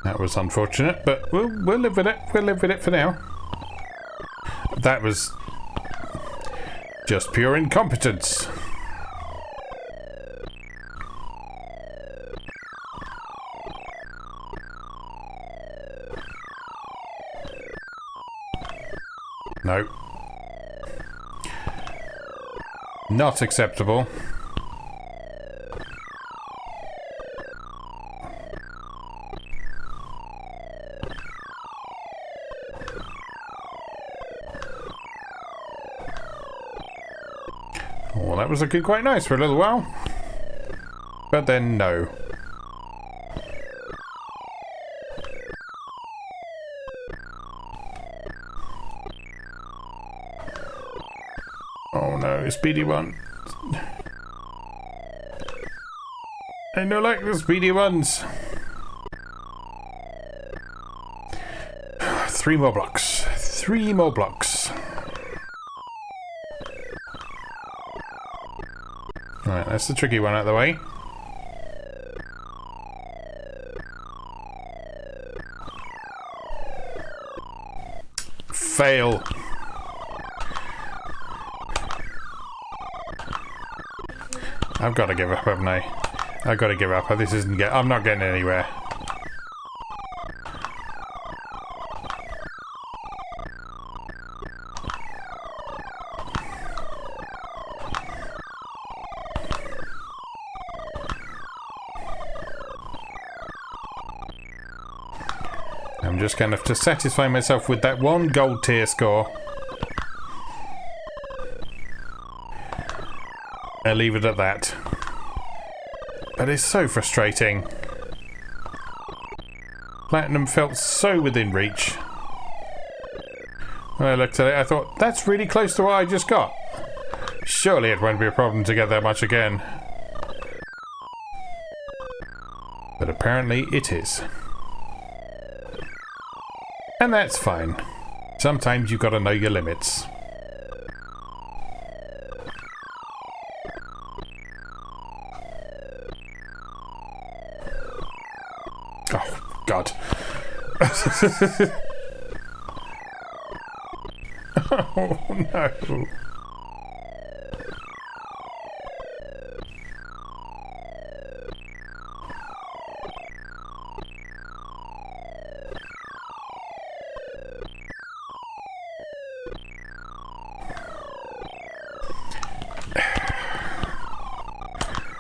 That was unfortunate, but we'll live with it. We'll live with it for now. That was just pure incompetence. No, Not acceptable. Well, that was looking quite nice for a little while. But then, no. Oh no, speedy one. I don't like the speedy ones. 3 more blocks. 3 more blocks. Alright, that's the tricky one out of the way. Fail. I've got to give up, haven't I? I've got to give up. This isn't I'm not getting anywhere. I'm just going to have to satisfy myself with that 1 gold tier score. I'll leave it at that. But it's so frustrating. Platinum felt so within reach. When I looked at it, I thought, that's really close to what I just got. Surely it won't be a problem to get that much again. But apparently it is. And that's fine. Sometimes you've got to know your limits. Oh, God. Oh, no.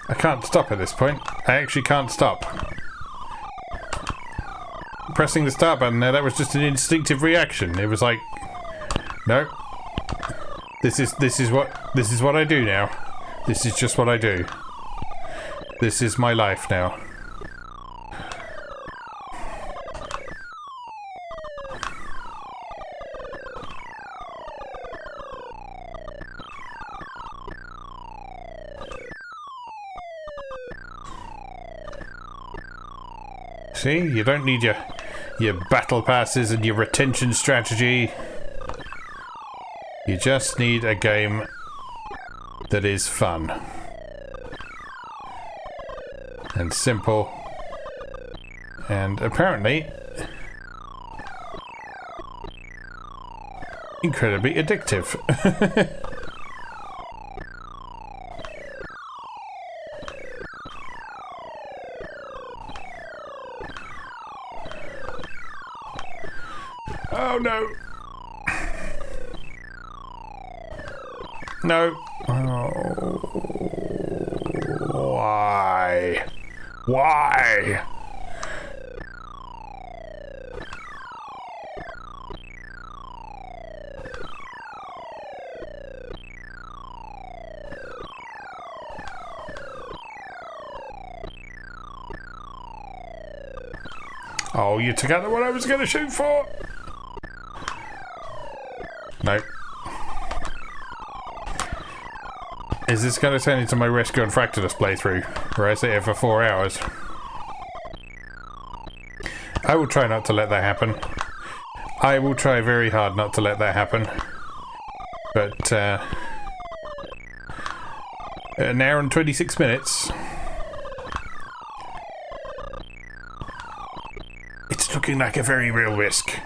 I can't stop at this point. I actually can't stop. Pressing the start button there, that was just an instinctive reaction. It was like, no. This is what I do now. This is just what I do. This is my life now. See, you don't need your battle passes and your retention strategy. You just need a game that is fun and simple and apparently incredibly addictive. Oh no! No. Oh. Why? Why? Oh, you took out the one I was going to shoot for? No. Is this going to turn into my Rescue and Fractalus playthrough, where I sit here for 4 hours? I will try not to let that happen. I will try very hard not to let that happen. But, an hour and 26 minutes. It's looking like a very real risk.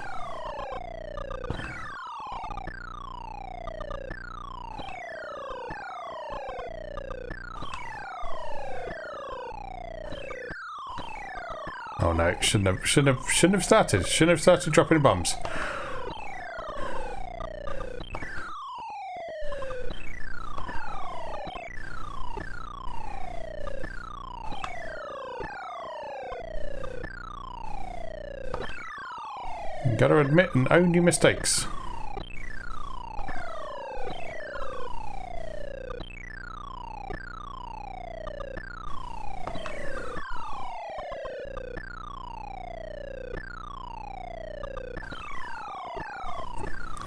Oh no, shouldn't have started. Shouldn't have started dropping bombs. You gotta admit and own your mistakes.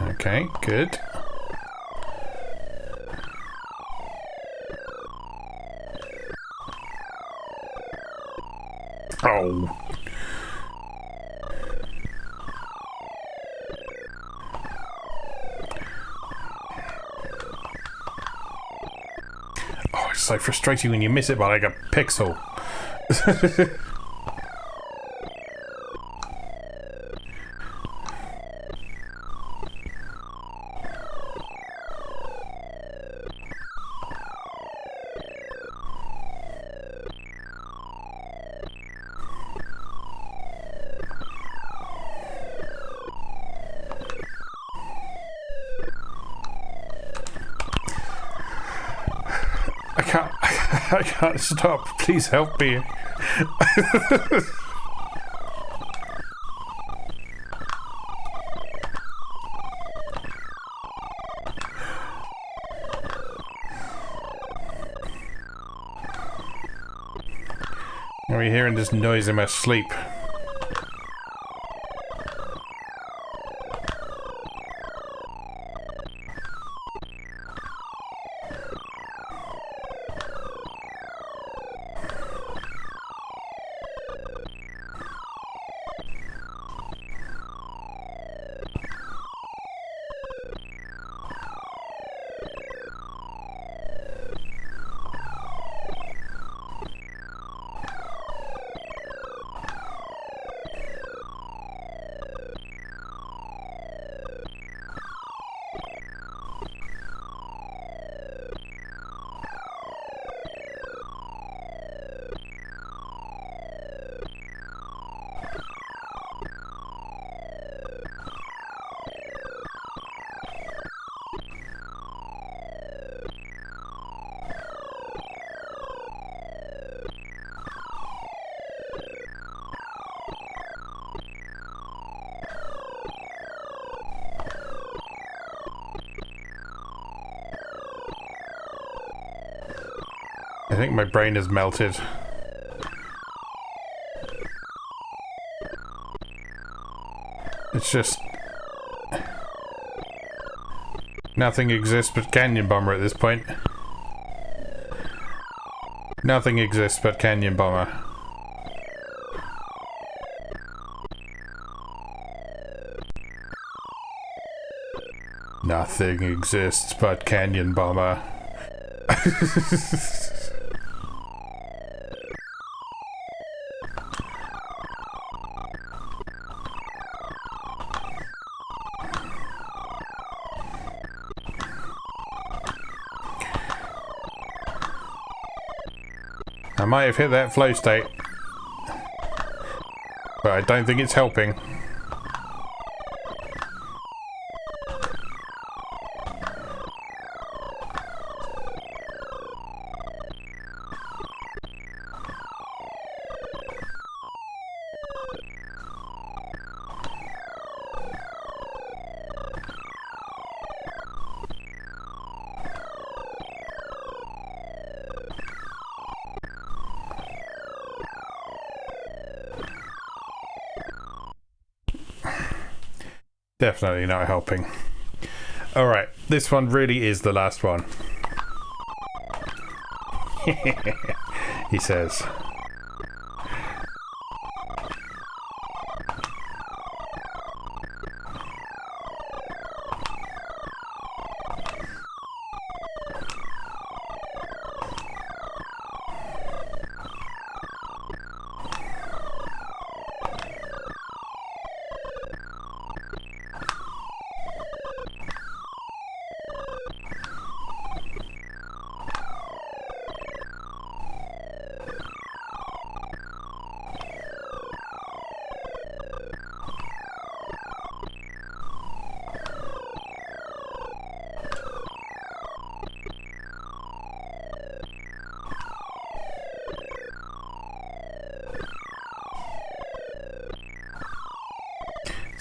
Okay, good. Oh. Oh, it's so frustrating when you miss it by like a pixel. I can't stop. Please help me. Are we hearing this noise in my sleep? I think my brain has melted. It's just... nothing exists but Canyon Bomber at this point. Nothing exists but Canyon Bomber. Nothing exists but Canyon Bomber. I might have hit that flow state, but I don't think it's helping. Definitely not helping. Alright, this one really is the last one. He says.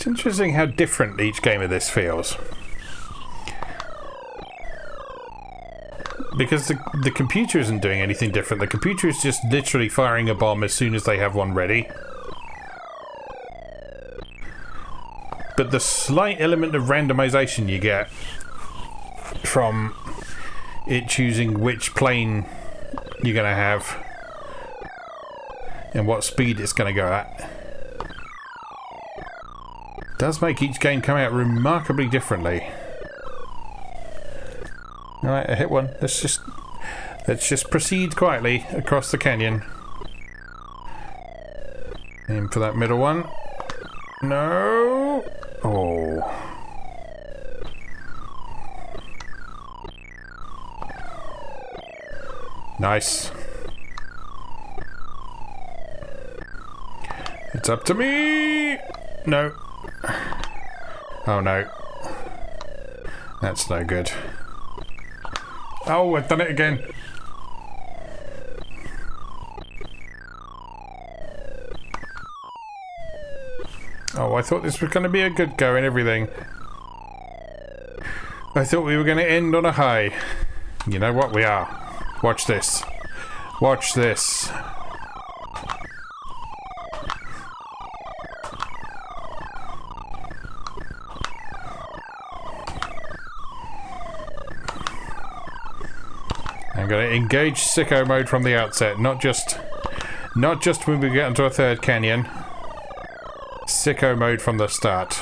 It's interesting how different each game of this feels. Because the computer isn't doing anything different. The computer is just literally firing a bomb as soon as they have one ready. But the slight element of randomization you get from it choosing which plane you're going to have and what speed it's going to go at does make each game come out remarkably differently. Alright, I hit one. Let's just proceed quietly across the canyon. Aim for that middle one. No! Oh. Nice. It's up to me! No. Oh no. That's no good. Oh, I've done it again. Oh, I thought this was going to be a good go and everything. I thought we were going to end on a high. You know what? We are. Watch this. Watch this. I'm going to engage sicko mode from the outset, not just when we get into a third canyon. Sicko mode from the start.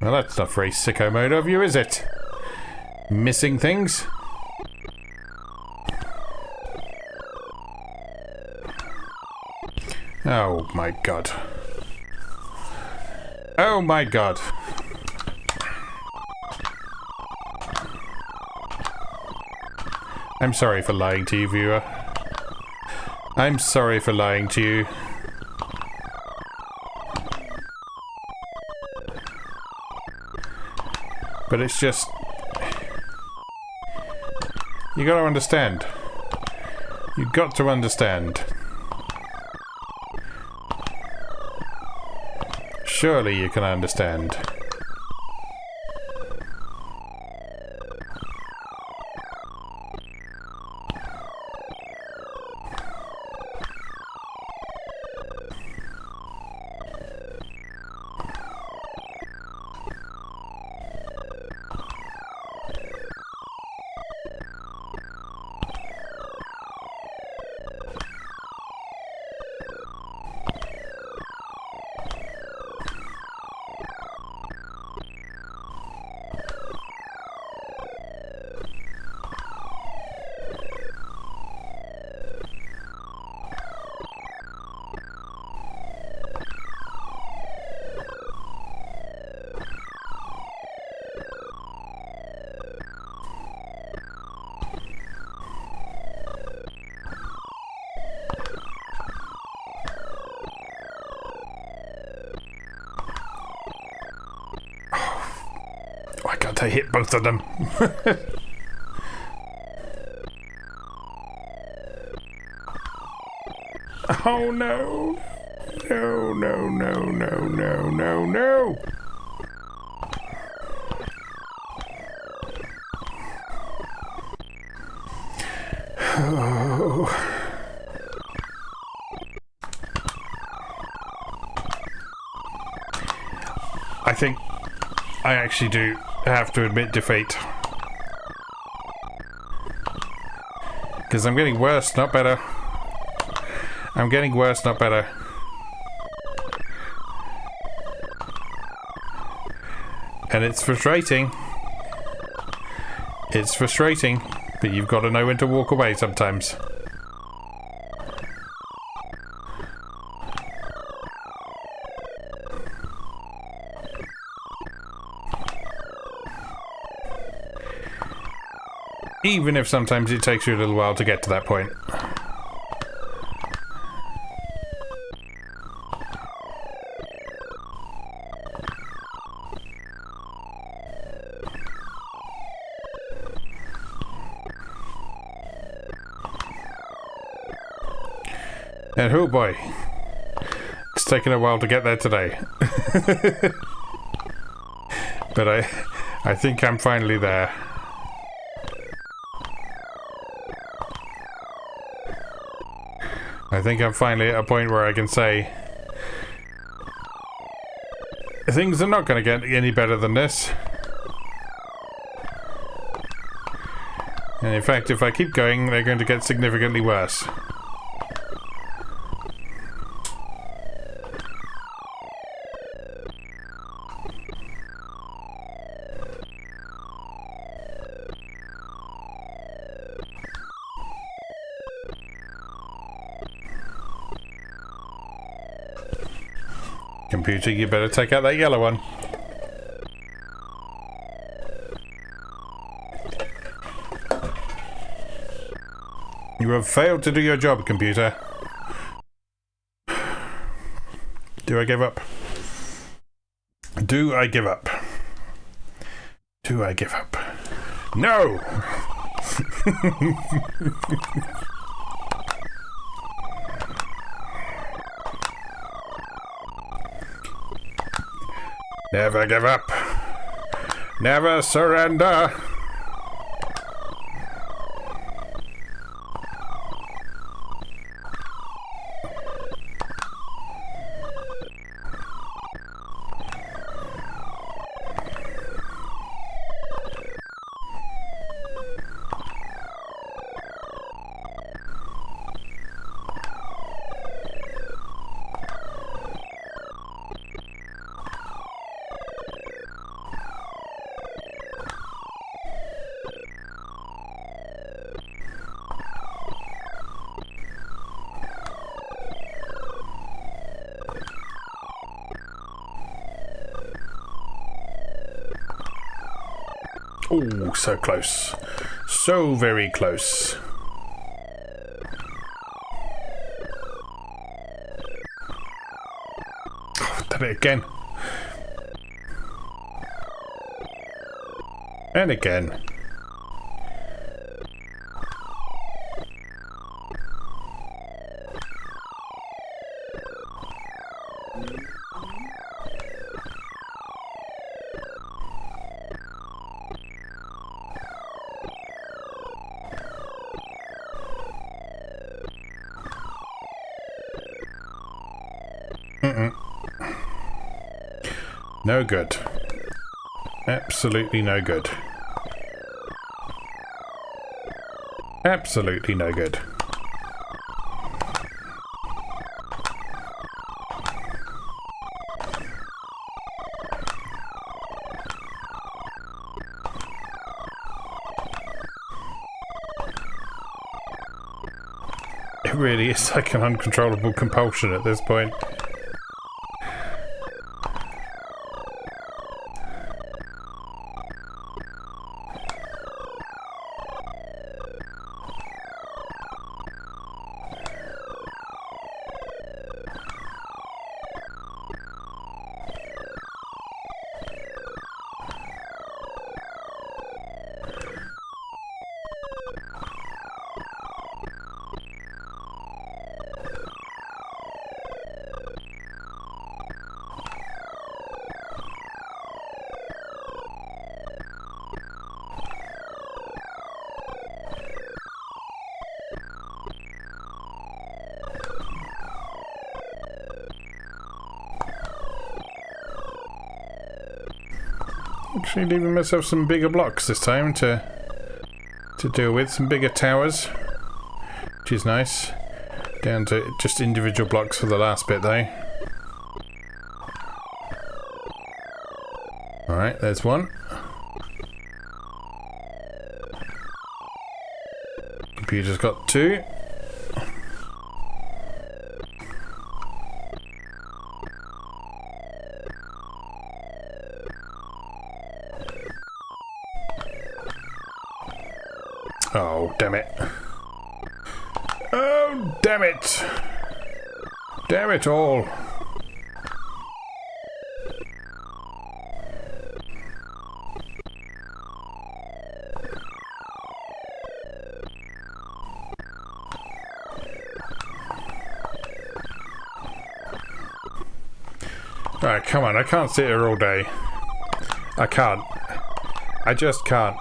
Well, that's not very sicko mode of you, is it? Missing things? Oh my god. Oh my god. I'm sorry for lying to you, viewer. I'm sorry for lying to you. But it's just... You gotta understand. You've got to understand. Surely you can understand. Why can't I hit both of them? Oh no! No, no, no, no, no, no, no! Oh. I think I actually do have to admit defeat. Because I'm getting worse, not better. I'm getting worse, not better. And it's frustrating. It's frustrating, but you've got to know when to walk away sometimes. Even if sometimes it takes you a little while to get to that point. And oh boy, it's taken a while to get there today. But I think I'm finally there. I think I'm finally at a point where I can say things are not going to get any better than this. And in fact, if I keep going, they're going to get significantly worse. Computer, you better take out that yellow one. You have failed to do your job, computer. Do I give up? Do I give up? Do I give up? No! Never give up. Never surrender. Oh, so close. So very close. Oh, did it again. And again. No good. Absolutely no good. Absolutely no good. It really is like an uncontrollable compulsion at this point. Actually leaving myself some bigger blocks this time to deal with, some bigger towers, which is nice. Down to just individual blocks for the last bit though. Alright, there's one. Computer's got two. Oh, damn it. Oh, damn it. Damn it all. Alright, come on, I can't sit here all day. I can't. I just can't.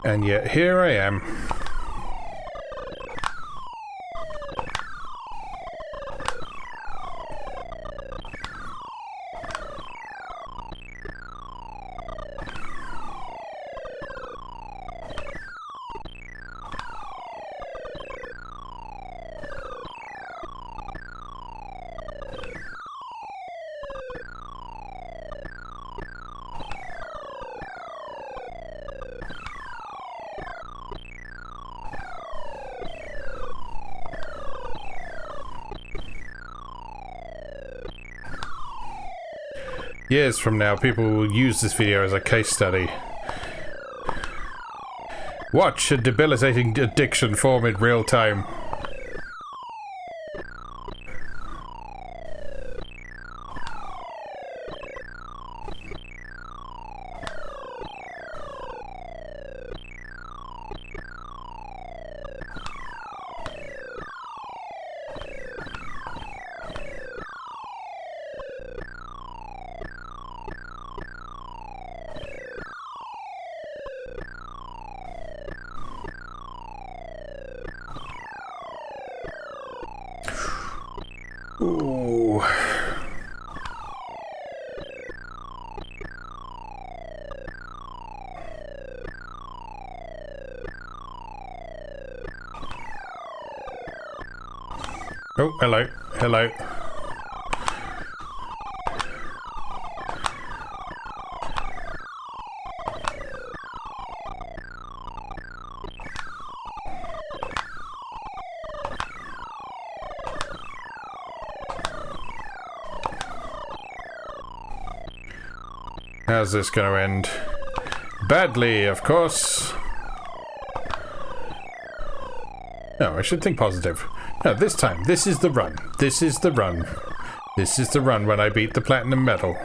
And yet here I am. Years from now, people will use this video as a case study. Watch a debilitating addiction form in real time. Ooh. Oh, hello. Hello. How's this going to end? Badly, of course. No, I should think positive. No, this time, this is the run. This is the run. This is the run when I beat the platinum medal.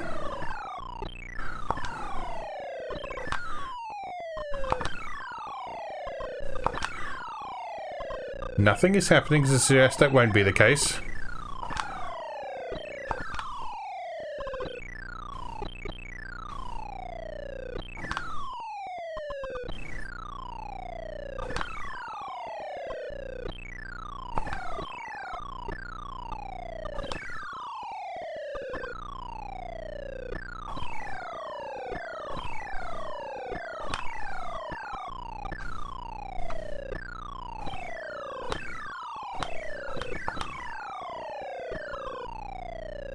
Nothing is happening to suggest that won't be the case.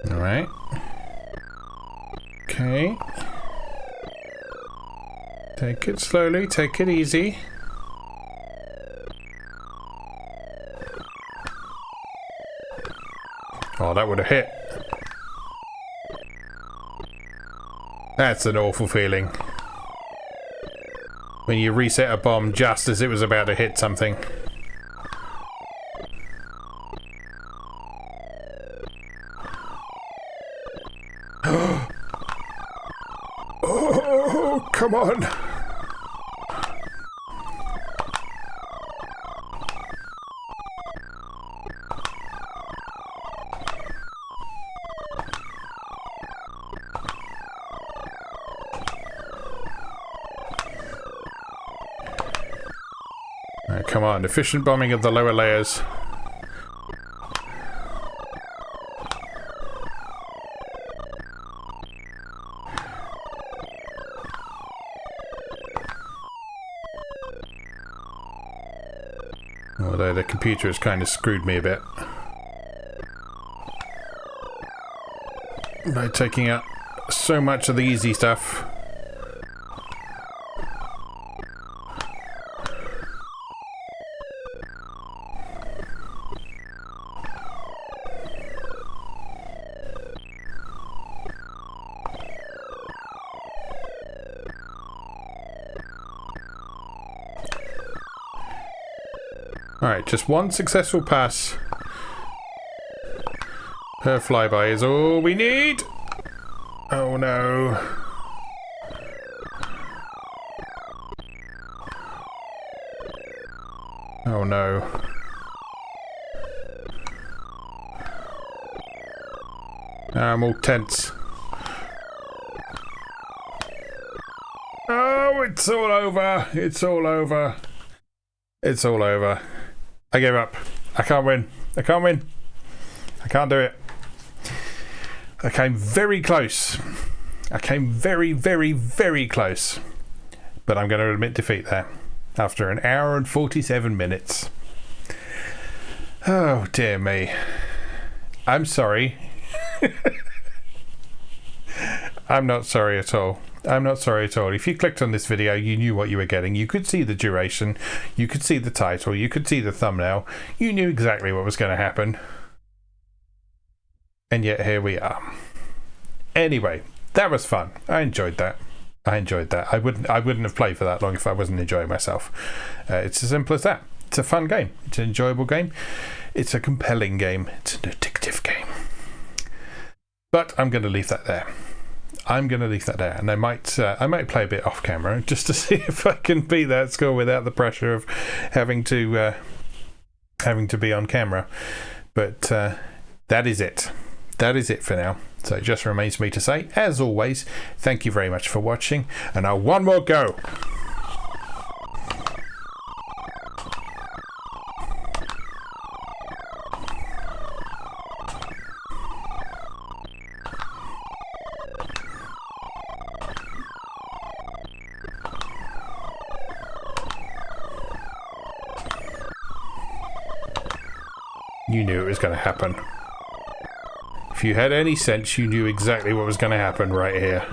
Alright. Okay. Take it slowly, take it easy. Oh, that would have hit. That's an awful feeling. When you reset a bomb just as it was about to hit something. Oh, come on. Oh, come on, efficient bombing of the lower layers. Although the computer has kind of screwed me a bit by taking out so much of the easy stuff. Alright, just one successful pass per flyby is all we need. Oh no. Oh no. I'm all tense. Oh, it's all over. It's all over. It's all over. I give up. I can't win. I can't win. I can't do it. I came very close. I came very, very, very close. But I'm going to admit defeat there. After an hour and 47 minutes. Oh, dear me. I'm sorry. I'm not sorry at all. I'm not sorry at all. If you clicked on this video, you knew what you were getting. You could see the duration. You could see the title. You could see the thumbnail. You knew exactly what was going to happen. And yet here we are. Anyway, that was fun. I enjoyed that. I enjoyed that. I wouldn't have played for that long if I wasn't enjoying myself. It's as simple as that. It's a fun game. It's an enjoyable game. It's a compelling game. It's an addictive game. But I'm going to leave that there. I'm going to leave that there, and I might play a bit off camera just to see if I can beat that score without the pressure of having to be on camera. But that is it. That is it for now. So it just remains me to say, as always, thank you very much for watching, and now one more go. You knew it was going to happen. If you had any sense, you knew exactly what was going to happen right here.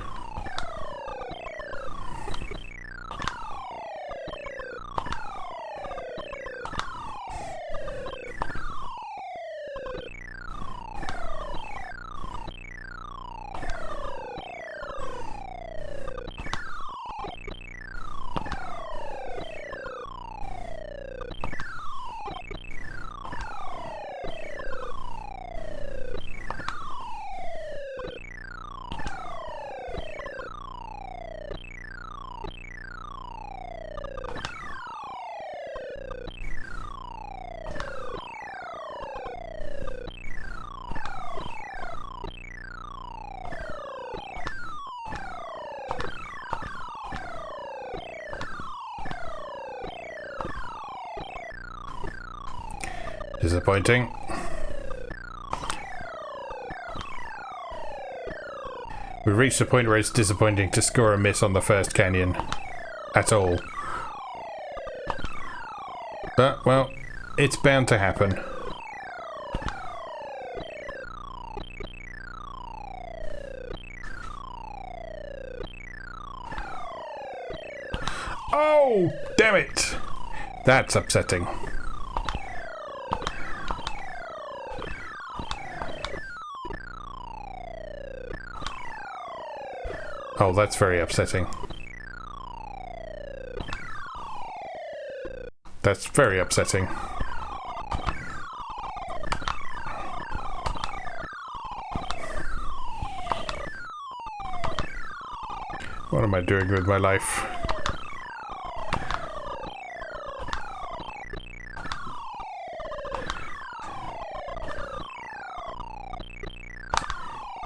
Disappointing. We've reached the point where it's disappointing to score a miss on the first canyon. At all. But, well, it's bound to happen. Oh, damn it! That's upsetting. Oh, that's very upsetting. That's very upsetting. What am I doing with my life?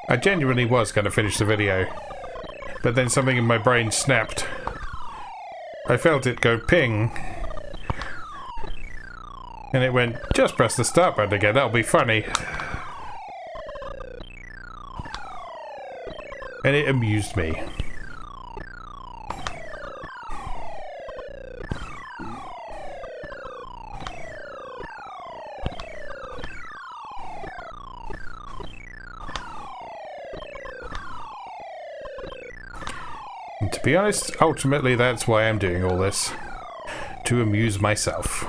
I genuinely was going to finish the video. But then something in my brain snapped. I felt it go ping. And it went, just press the start button again, that'll be funny. And it amused me. To be honest, ultimately that's why I'm doing all this. To amuse myself.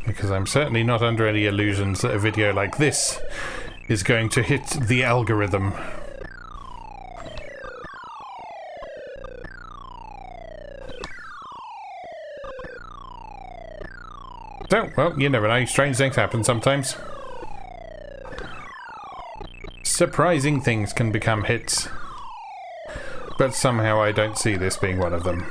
Because I'm certainly not under any illusions that a video like this is going to hit the algorithm. So, well, you never know. Strange things happen sometimes. Surprising things can become hits. But somehow I don't see this being one of them.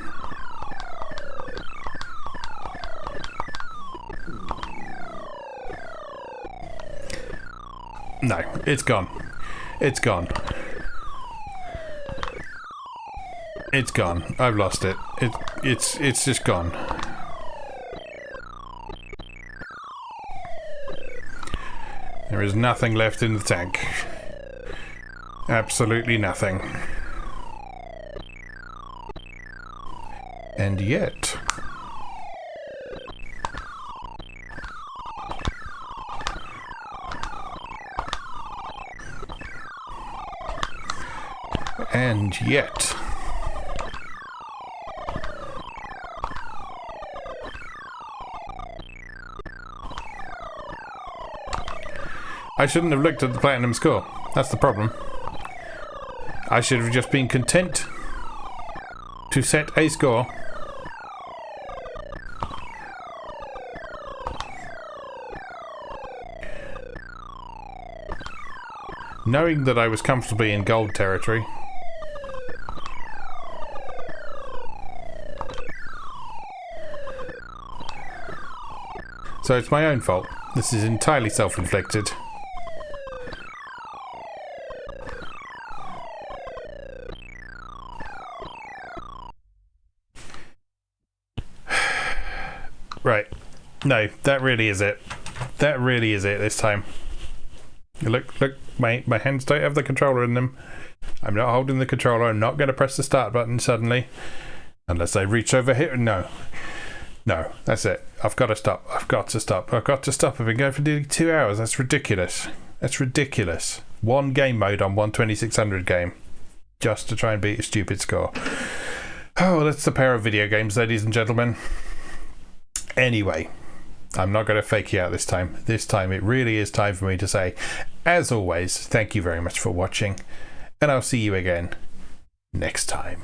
No, it's gone. It's gone. It's gone. I've lost it. It's just gone. There is nothing left in the tank. Absolutely nothing. And yet... And yet... I shouldn't have looked at the platinum score. That's the problem. I should have just been content to set a score knowing that I was comfortably in gold territory. So it's my own fault. This is entirely self-inflicted. Right. No, that really is it. That really is it this time. Look, my hands don't have the controller in them. I'm not holding the controller. I'm not going to press the start button suddenly. Unless I reach over here. No. No, that's it. I've got to stop. I've got to stop. I've got to stop. I've been going for nearly 2 hours. That's ridiculous. That's ridiculous. One game mode on 12600 game. Just to try and beat a stupid score. Oh, that's the power of video games, ladies and gentlemen. Anyway, I'm not going to fake you out this time. This time it really is time for me to say, as always, thank you very much for watching, and I'll see you again next time.